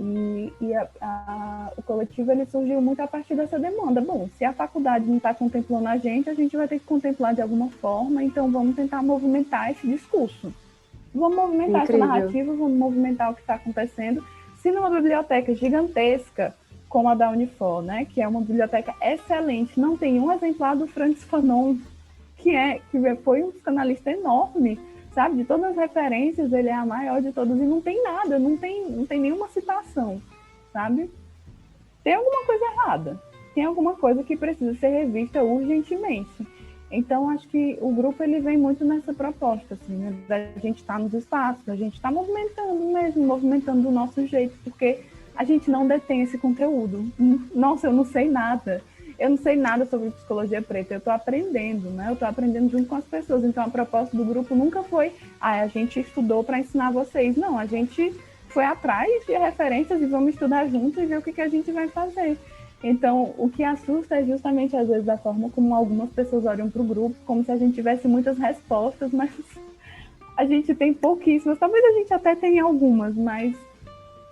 Speaker 2: E o coletivo ele surgiu muito a partir dessa demanda. Bom, se a faculdade não está contemplando a gente vai ter que contemplar de alguma forma, então vamos tentar movimentar esse discurso. Vamos movimentar essa narrativa, vamos movimentar o que está acontecendo. Se numa biblioteca gigantesca, como a da Unifor, né, que é uma biblioteca excelente, não tem um exemplar do Francis Fanon, que foi um psicanalista enorme, sabe? De todas as referências, ele é a maior de todas, e não tem nada, não tem nenhuma citação, sabe? Tem alguma coisa errada, tem alguma coisa que precisa ser revista urgentemente. Então, acho que o grupo ele vem muito nessa proposta, assim, né? Da gente estar nos espaços, da gente estar movimentando do nosso jeito, porque a gente não detém esse conteúdo. Nossa, eu não sei nada sobre psicologia preta, eu estou aprendendo, né? Eu estou aprendendo junto com as pessoas, então a proposta do grupo nunca foi, a gente estudou para ensinar vocês, não, a gente foi atrás de referências e vamos estudar juntos e ver o que a gente vai fazer. Então, o que assusta é justamente, às vezes, a forma como algumas pessoas olham para o grupo, como se a gente tivesse muitas respostas, mas a gente tem pouquíssimas, talvez a gente até tenha algumas, mas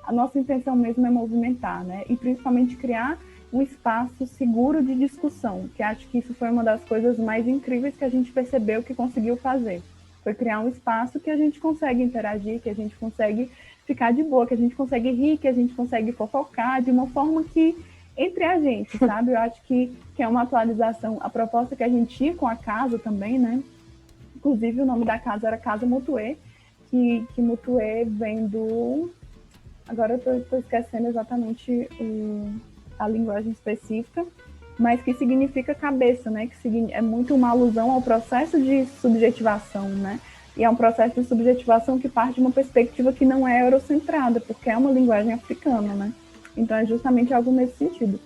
Speaker 2: a nossa intenção mesmo é movimentar, né? E principalmente criar um espaço seguro de discussão, que acho que isso foi uma das coisas mais incríveis que a gente percebeu que conseguiu fazer. Foi criar um espaço que a gente consegue interagir, que a gente consegue ficar de boa, que a gente consegue rir, que a gente consegue fofocar de uma forma que, entre a gente, sabe? Eu acho que é uma atualização. A proposta que a gente tinha com a casa também, né? Inclusive, o nome da casa era Casa Mutuê, que Mutuê vem do... Agora eu estou esquecendo exatamente a linguagem específica, mas que significa cabeça, né? Que é muito uma alusão ao processo de subjetivação, né? E é um processo de subjetivação que parte de uma perspectiva que não é eurocentrada, porque é uma linguagem africana, né? Então é justamente algo nesse sentido.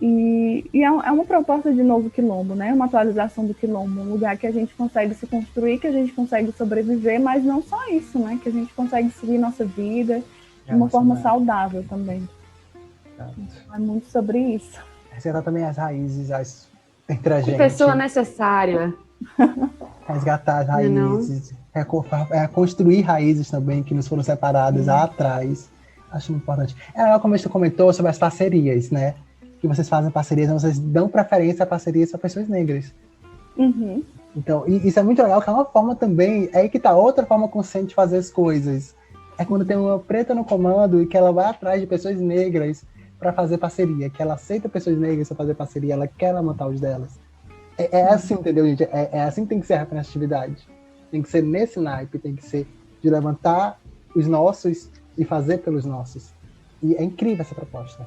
Speaker 2: E é uma proposta de novo quilombo, né? Uma atualização do quilombo, um lugar que a gente consegue se construir, que a gente consegue sobreviver, mas não só isso, né? Que a gente consegue seguir nossa vida de uma forma saudável também. É muito sobre isso.
Speaker 1: Resgatar também as raízes entre a gente.
Speaker 3: Pessoa necessária.
Speaker 1: Resgatar as raízes. Construir raízes também que nos foram separadas lá atrás. Acho muito importante. Como você comentou sobre as parcerias, né? Que vocês fazem parcerias, vocês dão preferência a parcerias para pessoas negras.
Speaker 2: Uhum.
Speaker 1: Então, isso é muito legal, que é uma forma também, é aí que tá outra forma consciente de fazer as coisas. É quando tem uma preta no comando e que ela vai atrás de pessoas negras para fazer parceria, que ela aceita pessoas negras para fazer parceria, ela quer levantar os delas. É assim, entendeu, gente? É assim que tem que ser a representatividade. Tem que ser nesse naipe, tem que ser de levantar os nossos e fazer pelos nossos. E é incrível essa proposta.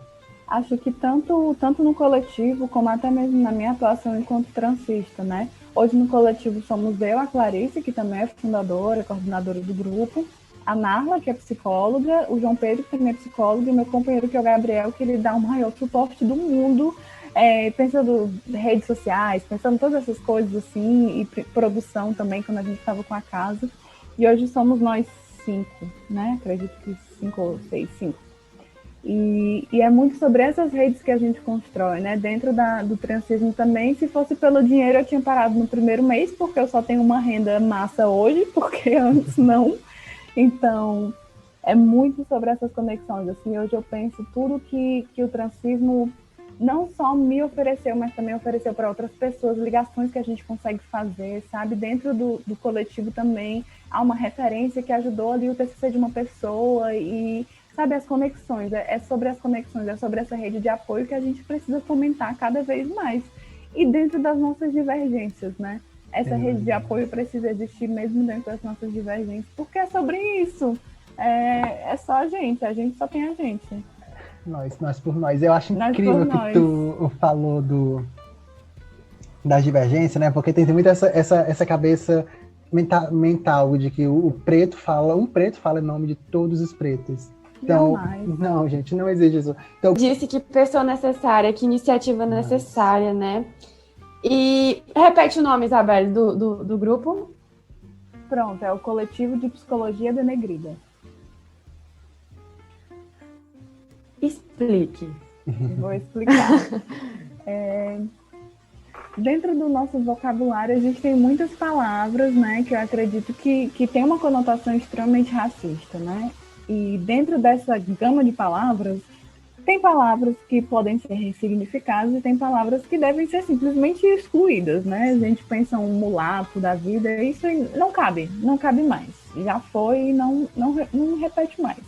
Speaker 2: Acho que tanto no coletivo, como até mesmo na minha atuação enquanto transista, né? Hoje no coletivo somos eu, a Clarice, que também é fundadora, coordenadora do grupo, a Narla, que é psicóloga, o João Pedro, que também é psicólogo, e o meu companheiro, que é o Gabriel, que ele dá o maior suporte do mundo, pensando em redes sociais, pensando em todas essas coisas assim, e produção também, quando a gente estava com a casa. E hoje somos nós 5, né? Acredito que 5 ou 6, 5. E é muito sobre essas redes que a gente constrói, né? Dentro do transismo também, se fosse pelo dinheiro, eu tinha parado no primeiro mês, porque eu só tenho uma renda massa hoje, porque antes não. Então, é muito sobre essas conexões. Assim, hoje eu penso tudo que o transismo não só me ofereceu, mas também ofereceu para outras pessoas, ligações que a gente consegue fazer, sabe? Dentro do coletivo também há uma referência que ajudou ali o TCC de uma pessoa e, sabe, as conexões. É sobre as conexões, é sobre essa rede de apoio que a gente precisa fomentar cada vez mais. E dentro das nossas divergências, né? Essa rede de apoio precisa existir mesmo dentro das nossas divergências, porque é sobre isso. É só a gente só tem a gente.
Speaker 1: Nós por nós. Eu acho incrível que tu falou das divergências, né? Porque tem muito essa cabeça mental de que um preto fala em nome de todos os pretos. Então, não, gente, não existe isso. Então,
Speaker 3: disse que pessoa necessária, que iniciativa necessária, né? E repete o nome, Isabelle, do grupo.
Speaker 2: Pronto, é o Coletivo de Psicologia Denegrida.
Speaker 3: Explique.
Speaker 2: Vou explicar. Dentro do nosso vocabulário, existem muitas palavras, né, que eu acredito que tem uma conotação extremamente racista, né? E dentro dessa gama de palavras, tem palavras que podem ser ressignificadas e tem palavras que devem ser simplesmente excluídas, né? A gente pensa um mulato da vida, isso não cabe mais. Já foi e não repete mais.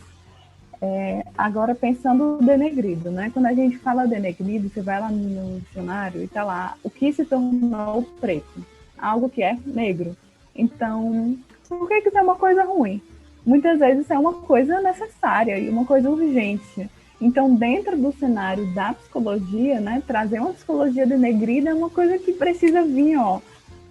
Speaker 2: Agora, pensando denegrido, né? Quando a gente fala denegrido, você vai lá no dicionário e tá lá o que se tornou preto, algo que é negro. Então, por que isso é uma coisa ruim? Muitas vezes isso é uma coisa necessária e uma coisa urgente. Então, dentro do cenário da psicologia, né, trazer uma psicologia denegrida é uma coisa que precisa vir,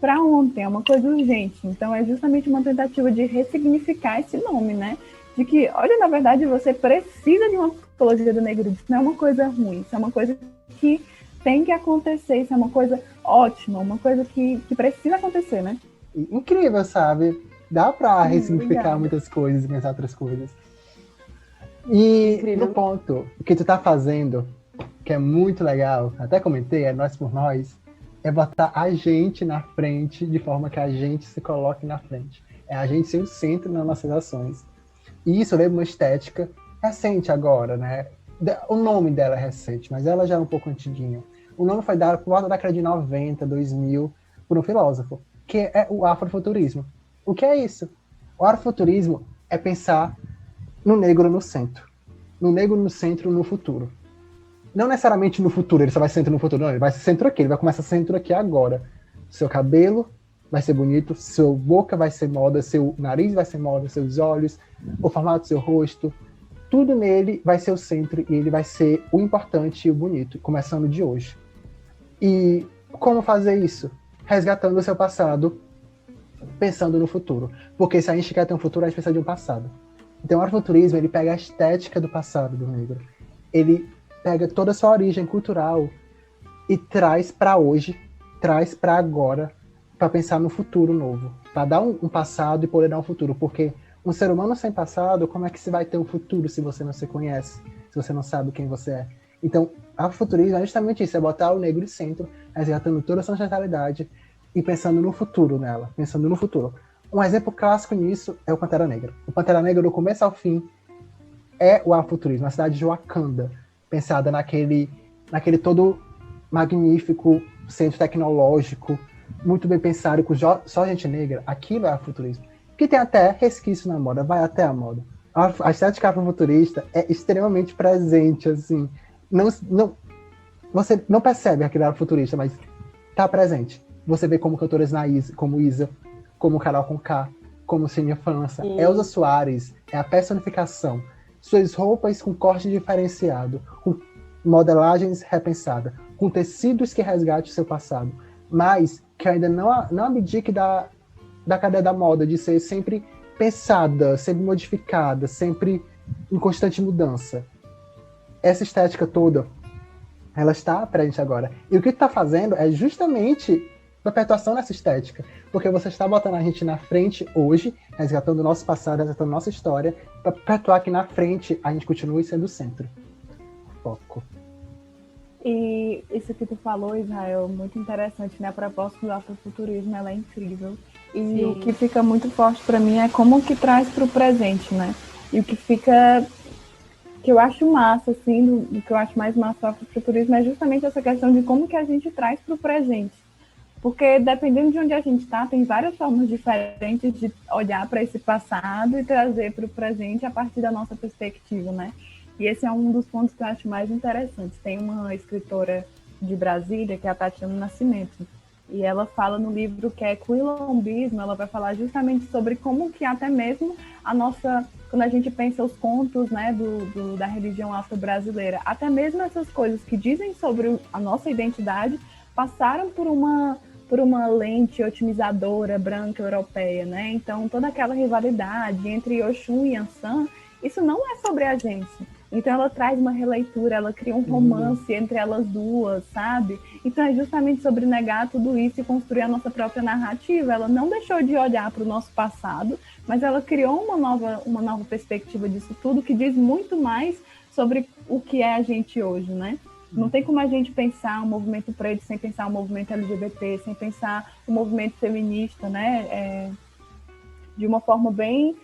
Speaker 2: para ontem, é uma coisa urgente. Então, é justamente uma tentativa de ressignificar esse nome, né? De que, olha, na verdade, você precisa de uma psicologia denegrida. Isso não é uma coisa ruim, isso é uma coisa que tem que acontecer, isso é uma coisa ótima, uma coisa que precisa acontecer, né?
Speaker 1: Incrível, sabe? Dá para ressignificar muitas coisas e pensar outras coisas. E
Speaker 3: incrível.
Speaker 1: No ponto, o que tu tá fazendo, que é muito legal, até comentei, é nós por nós, é botar a gente na frente de forma que a gente se coloque na frente. É a gente ser o centro nas nossas ações. E isso leva uma estética recente agora, né? O nome dela é recente, mas ela já é um pouco antiguinha. O nome foi dado por volta da década de 90, 2000, por um filósofo, que é o afrofuturismo. O que é isso? O afrofuturismo é pensar no negro no centro. No negro no centro, no futuro. Não necessariamente no futuro, ele só vai centro no futuro, não, ele vai ser centro aqui, ele vai começar centro aqui agora. Seu cabelo vai ser bonito, sua boca vai ser moda, seu nariz vai ser moda, seus olhos, o formato do seu rosto, tudo nele vai ser o centro e ele vai ser o importante e o bonito, começando de hoje. E como fazer isso? Resgatando o seu passado, pensando no futuro. Porque se a gente quer ter um futuro, a gente precisa de um passado. Então o afrofuturismo, ele pega a estética do passado do negro, ele pega toda a sua origem cultural e traz para hoje, traz para agora, para pensar no futuro novo, para dar um passado e poder dar um futuro, porque um ser humano sem passado, como é que se vai ter um futuro se você não se conhece, se você não sabe quem você é? Então, afrofuturismo é justamente isso, é botar o negro em centro, resgatando toda a sua ancestralidade e pensando no futuro nela, pensando no futuro. Um exemplo clássico nisso é o Pantera Negra. O Pantera Negra, do começo ao fim, é o afrofuturismo, a cidade de Wakanda, pensada naquele todo magnífico centro tecnológico, muito bem pensado, com só gente negra. Aquilo é afrofuturismo. Que tem até resquício na moda, vai até a moda. A estética afrofuturista é extremamente presente, assim. Você não percebe aquilo é afrofuturista, mas está presente. Você vê como cantoras como Isa, como Carol Conká, como Célia França, Elza Soares, é a personificação. Suas roupas com corte diferenciado, com modelagens repensadas, com tecidos que resgatem o seu passado. mas que ainda não abdique da cadeia da moda, de ser sempre pensada, sempre modificada, sempre em constante mudança. Essa estética toda, ela está presente agora. E o que tu está fazendo é justamente perpetuação dessa estética, porque você está botando a gente na frente hoje, resgatando o nosso passado, resgatando nossa história, para perpetuar que na frente a gente continue sendo o centro. Foco.
Speaker 2: E isso que tu falou, Israel, muito interessante, né? A proposta do afrofuturismo, ela é incrível. E
Speaker 3: Sim.
Speaker 2: o que fica muito forte para mim é como que traz para o presente, né? E o que fica... que eu acho massa, assim, o que eu acho mais massa do afrofuturismo é justamente essa questão de como que a gente traz para o presente. Porque dependendo de onde a gente está, tem várias formas diferentes de olhar para esse passado e trazer para o presente a partir da nossa perspectiva, né? E esse é um dos pontos que eu acho mais interessantes. Tem uma escritora de Brasília, que é a Tatiana Nascimento, e ela fala no livro que é Quilombismo, ela vai falar justamente sobre como que até mesmo a nossa... quando a gente pensa os contos, né, da religião afro-brasileira, até mesmo essas coisas que dizem sobre a nossa identidade passaram por uma lente otimizadora branca europeia, né? Então, toda aquela rivalidade entre Oxum e Ansan, isso não é sobre a gente. Então, ela traz uma releitura, ela cria um romance entre elas duas, sabe? Então, é justamente sobre negar tudo isso e construir a nossa própria narrativa. Ela não deixou de olhar para o nosso passado, mas ela criou uma nova perspectiva disso tudo, que diz muito mais sobre o que é a gente hoje, né? Não tem como a gente pensar o movimento preto sem pensar o movimento LGBT, sem pensar o movimento feminista, né? De uma forma bem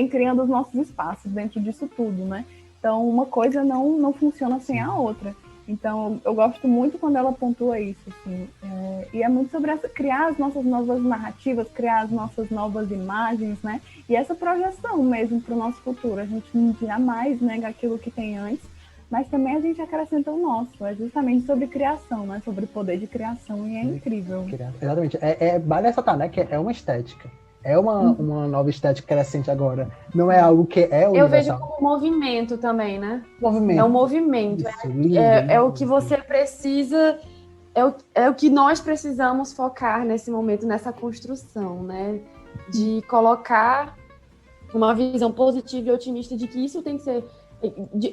Speaker 2: criando os nossos espaços dentro disso tudo, né? Então, uma coisa não funciona sem a outra. Então, eu gosto muito quando ela pontua isso, assim. E é muito sobre criar as nossas novas narrativas, criar as nossas novas imagens, né? E essa projeção mesmo para o nosso futuro. A gente jamais nega aquilo que tem antes, mas também a gente acrescenta o nosso. É justamente sobre criação, né? Sobre o poder de criação, e é incrível.
Speaker 1: Exatamente. Vale ressaltar, né? Que é uma estética. É uma nova estética crescente agora. Não é algo que é universal.
Speaker 3: Eu vejo como movimento também, né?
Speaker 1: Movimento.
Speaker 3: É um movimento.
Speaker 1: Isso, lindo,
Speaker 3: é o que você precisa... É o que nós precisamos focar nesse momento, nessa construção, né? De colocar uma visão positiva e otimista de que isso tem que ser...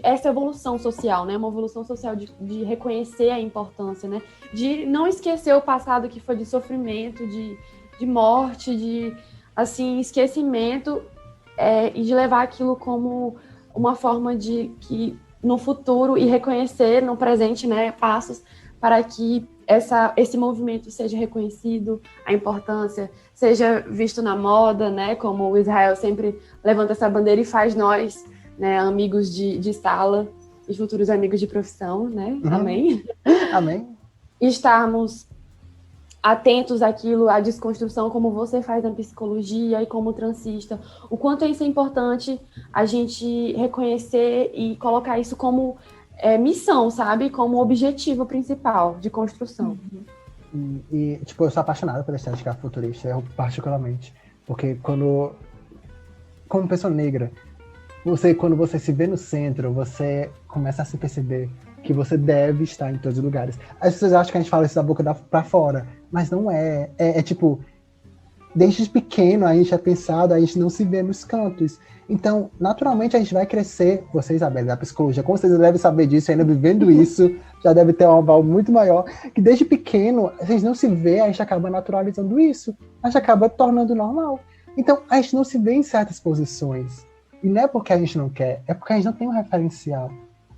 Speaker 3: essa evolução social, né? Uma evolução social de reconhecer a importância, né? De não esquecer o passado que foi de sofrimento, de morte, de assim, esquecimento, e de levar aquilo como uma forma de que no futuro e reconhecer no presente, né, passos para que esse movimento seja reconhecido, a importância seja visto na moda, né? Como o Israel sempre levanta essa bandeira e faz nós, né, amigos de sala e futuros amigos de profissão, né? Amém?
Speaker 1: Amém.
Speaker 3: Estarmos atentos àquilo, à desconstrução, como você faz na psicologia e como transista. O quanto isso é importante a gente reconhecer e colocar isso como missão, sabe? Como objetivo principal de construção.
Speaker 1: E tipo, eu sou apaixonada pela estética futurista, eu particularmente. Porque como pessoa negra, quando você se vê no centro, você começa a se perceber que você deve estar em todos os lugares. As pessoas acham que a gente fala isso da boca pra fora, mas não é. É tipo, desde pequeno a gente é pensado, a gente não se vê nos cantos. Então, naturalmente, a gente vai crescer. Você, Isabela, da psicologia, com certeza deve saber disso, ainda vivendo isso, já deve ter um aval muito maior, que desde pequeno, a gente não se vê, a gente acaba naturalizando isso, a gente acaba tornando normal. Então, a gente não se vê em certas posições. E não é porque a gente não quer, é porque a gente não tem um referencial.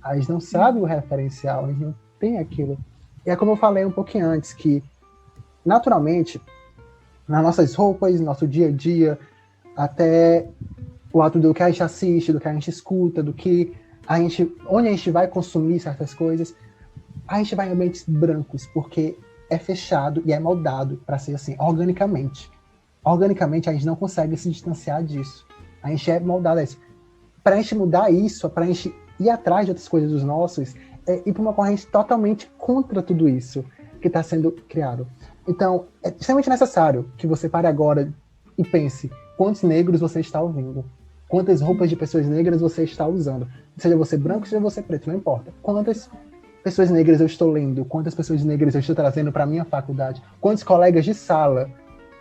Speaker 1: A gente não sabe o referencial, a gente não tem aquilo. E é como eu falei um pouquinho antes, que naturalmente, nas nossas roupas, no nosso dia a dia, até o ato do que a gente assiste, do que a gente escuta, onde a gente vai consumir certas coisas, a gente vai em ambientes brancos, porque é fechado e é moldado para ser assim, organicamente. Organicamente, a gente não consegue se distanciar disso. A gente é moldado a isso. Para a gente mudar isso, para a gente ir atrás de outras coisas dos nossos, ir para uma corrente totalmente contra tudo isso que está sendo criado. Então, é extremamente necessário que você pare agora e pense quantos negros você está ouvindo, quantas roupas de pessoas negras você está usando. Seja você branco, seja você preto, não importa. Quantas pessoas negras eu estou lendo, quantas pessoas negras eu estou trazendo para minha faculdade, quantos colegas de sala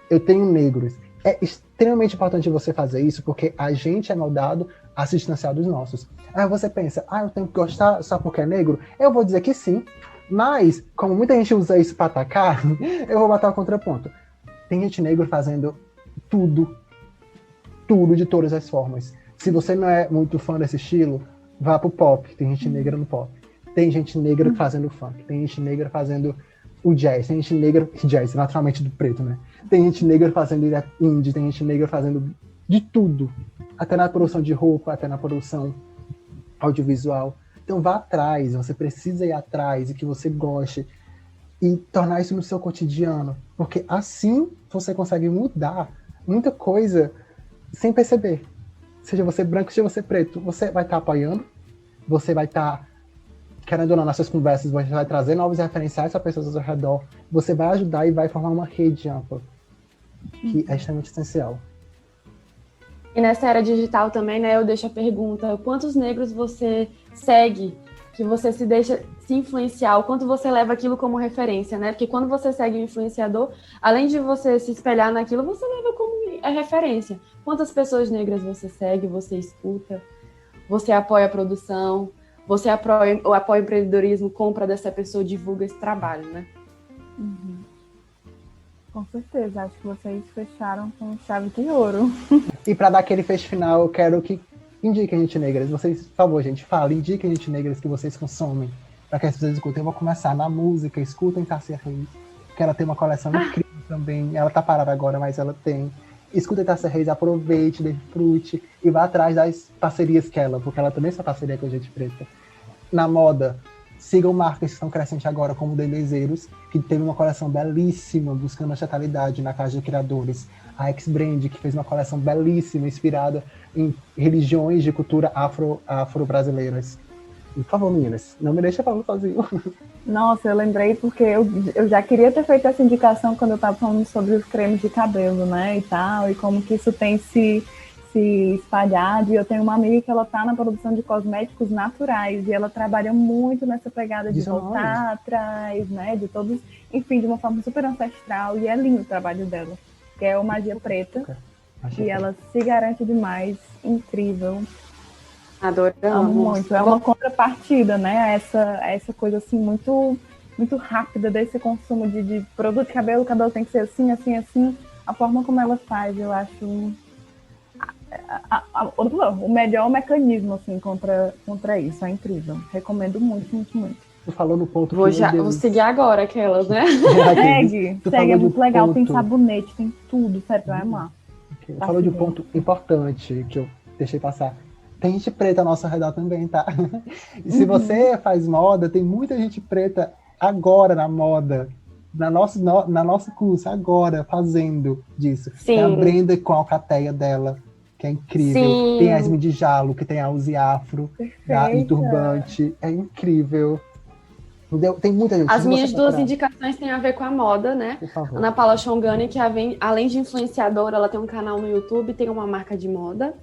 Speaker 1: eu tenho negros. É extremamente importante você fazer isso, porque a gente é moldado a se distanciar dos nossos. Aí você pensa, eu tenho que gostar só porque é negro? Eu vou dizer que sim, mas, como muita gente usa isso para atacar, eu vou botar o contraponto. Tem gente negra fazendo tudo de todas as formas. Se você não é muito fã desse estilo, vá pro pop. Tem gente negra no pop. Tem gente negra fazendo funk. Tem gente negra fazendo o jazz. Tem gente negra... Jazz, naturalmente do preto, né? Tem gente negra fazendo indie. Tem gente negra fazendo de tudo. Até na produção de roupa, até na produção audiovisual. Então vá atrás. Você precisa ir atrás e que você goste. E tornar isso no seu cotidiano. Porque assim você consegue mudar muita coisa sem perceber. Seja você branco, seja você preto. Você vai estar apoiando. Você vai estar, querendo ou não, nas suas conversas, você vai trazer novos referenciais para pessoas ao seu redor. Você vai ajudar e vai formar uma rede ampla. Que é extremamente essencial.
Speaker 3: E nessa era digital também, né, eu deixo a pergunta, quantos negros você segue, que você se deixa se influenciar, o quanto você leva aquilo como referência, né? Porque quando você segue um influenciador, além de você se espelhar naquilo, você leva como referência. Quantas pessoas negras você segue, você escuta, você apoia a produção, você apoia o empreendedorismo, compra dessa pessoa, divulga esse trabalho, né?
Speaker 2: Uhum. Com certeza, acho que vocês fecharam com chave de ouro.
Speaker 1: E para dar aquele fecho final, eu quero que indiquem gente negras. Vocês, por favor, gente, falem, indiquem gente negras que vocês consomem, para que as pessoas escutem. Eu vou começar na música, escutem Tássia Reis, que ela tem uma coleção incrível também. Ela tá parada agora, mas ela tem. Escutem Tássia Reis, aproveite, desfrute e vá atrás das parcerias que ela, porque ela também é parceria com gente preta. Na moda, sigam marcas que estão crescentes agora, como Delezeiros, que teve uma coleção belíssima, buscando a chatalidade na Casa de Criadores. A X-Brand, que fez uma coleção belíssima, inspirada em religiões de cultura afro-brasileiras. Por favor, meninas, não me deixa falando sozinho.
Speaker 2: Nossa, eu lembrei porque eu já queria ter feito essa indicação quando eu estava falando sobre os cremes de cabelo, né, e tal, e como que isso tem se espalhado. E eu tenho uma amiga que ela tá na produção de cosméticos naturais e ela trabalha muito nessa pegada de voltar atrás, né, de todos, enfim, de uma forma super ancestral, e é lindo o trabalho dela, que é o Magia Preta, e ela se garante demais, incrível.
Speaker 3: Adoramos.
Speaker 2: Amo muito. É uma contrapartida, né, a essa coisa assim muito, muito rápida desse consumo de produto de cabelo. O cabelo tem que ser assim, assim, assim. A forma como ela faz, eu acho o melhor mecanismo assim, contra isso. É incrível. Recomendo muito, muito, muito.
Speaker 1: Tu falou no ponto
Speaker 3: vou seguir agora aquelas, né?
Speaker 2: Segue, é muito legal. Tem sabonete, tem tudo, sério, vai amar.
Speaker 1: Okay. Falou de um ponto importante que eu deixei passar. Tem gente preta ao nosso redor também, tá? E se você faz moda, tem muita gente preta agora na moda, na nosso curso, agora, fazendo disso.
Speaker 3: Sim.
Speaker 1: Tem a Brenda com a alcateia dela, que é incrível.
Speaker 3: Sim.
Speaker 1: Tem a Yasmin de Jalo, que tem a Uzi Afro, e turbante. É incrível. Tem muita gente.
Speaker 3: As minhas duas indicações têm a ver com a moda, né?
Speaker 1: Por favor.
Speaker 3: Ana Paula Chongani, que além de influenciadora, ela tem um canal no YouTube, tem uma marca de moda.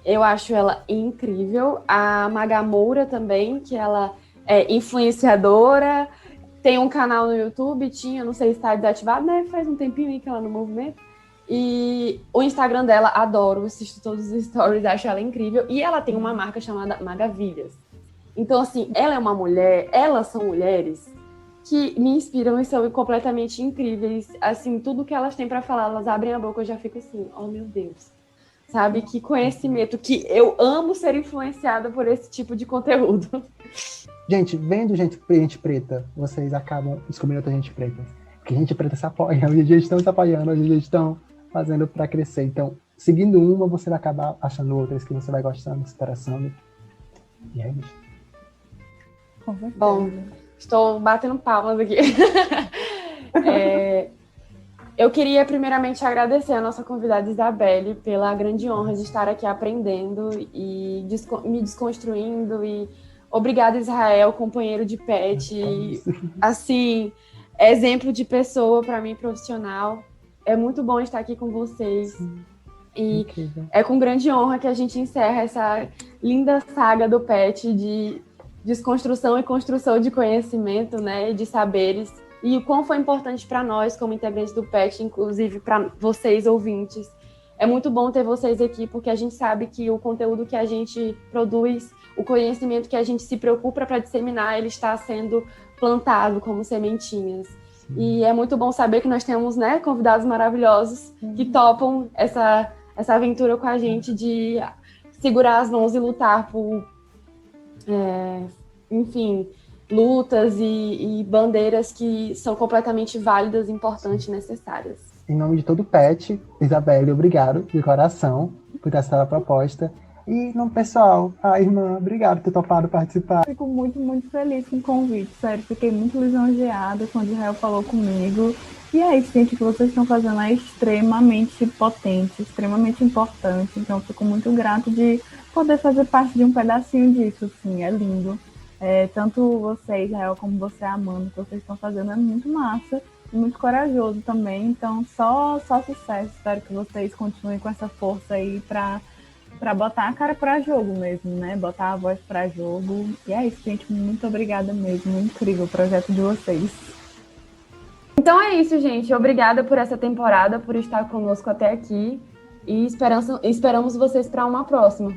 Speaker 3: Eu acho ela incrível. A Maga Moura também, que ela é influenciadora, tem um canal no YouTube, não sei se está desativado, né? Faz um tempinho aí que ela no movimento. E o Instagram dela, adoro, assisto todos os stories, acho ela incrível. E ela tem uma marca chamada Magavilhas. Então, assim, ela é uma mulher, elas são mulheres que me inspiram e são completamente incríveis. Assim, tudo que elas têm para falar, elas abrem a boca, eu já fico assim, oh meu Deus. Sabe, que conhecimento, que eu amo ser influenciada por esse tipo de conteúdo.
Speaker 1: Gente, vendo gente preta, vocês acabam descobrindo outra gente preta. Porque gente preta se apoia, hoje em dia estão se apoiando, hoje em dia estão fazendo para crescer. Então, seguindo uma, você vai acabar achando outras que você vai gostando, se interessando. E é isso.
Speaker 3: Bom, estou batendo palmas aqui. Eu queria primeiramente agradecer a nossa convidada Isabelle pela grande honra de estar aqui aprendendo e me desconstruindo. E obrigada, Israel, companheiro de pet, assim, exemplo de pessoa para mim, profissional. É muito bom estar aqui com vocês.
Speaker 1: Sim.
Speaker 3: E
Speaker 1: incrível.
Speaker 3: É com grande honra que a gente encerra essa linda saga do pet de desconstrução e construção de conhecimento, né, de saberes, e o quão foi importante para nós, como integrantes do PET, inclusive para vocês, ouvintes. É muito bom ter vocês aqui, porque a gente sabe que o conteúdo que a gente produz, o conhecimento que a gente se preocupa para disseminar, ele está sendo plantado como sementinhas. E é muito bom saber que nós temos, né, convidados maravilhosos que topam essa aventura com a gente de segurar as mãos e lutar por, enfim, lutas e bandeiras que são completamente válidas, importantes e necessárias.
Speaker 1: Em nome de todo o PET, Isabelle, obrigado de coração por ter aceitado a proposta. E, no pessoal, irmã, obrigado por ter topado participar.
Speaker 2: Fico muito, muito feliz com o convite, sério. Fiquei muito lisonjeada quando o Israel falou comigo. E é isso, gente, o que vocês estão fazendo é extremamente potente, extremamente importante. Então, fico muito grato de poder fazer parte de um pedacinho disso, assim, é lindo. Tanto você, Israel, como você, Amanda, o que vocês estão fazendo é muito massa e muito corajoso também. Então, só sucesso. Espero que vocês continuem com essa força aí para botar a cara para jogo mesmo, né? Botar a voz para jogo. E é isso, gente. Muito obrigada mesmo. Incrível o projeto de vocês.
Speaker 3: Então é isso, gente. Obrigada por essa temporada, por estar conosco até aqui. E esperamos vocês para uma próxima.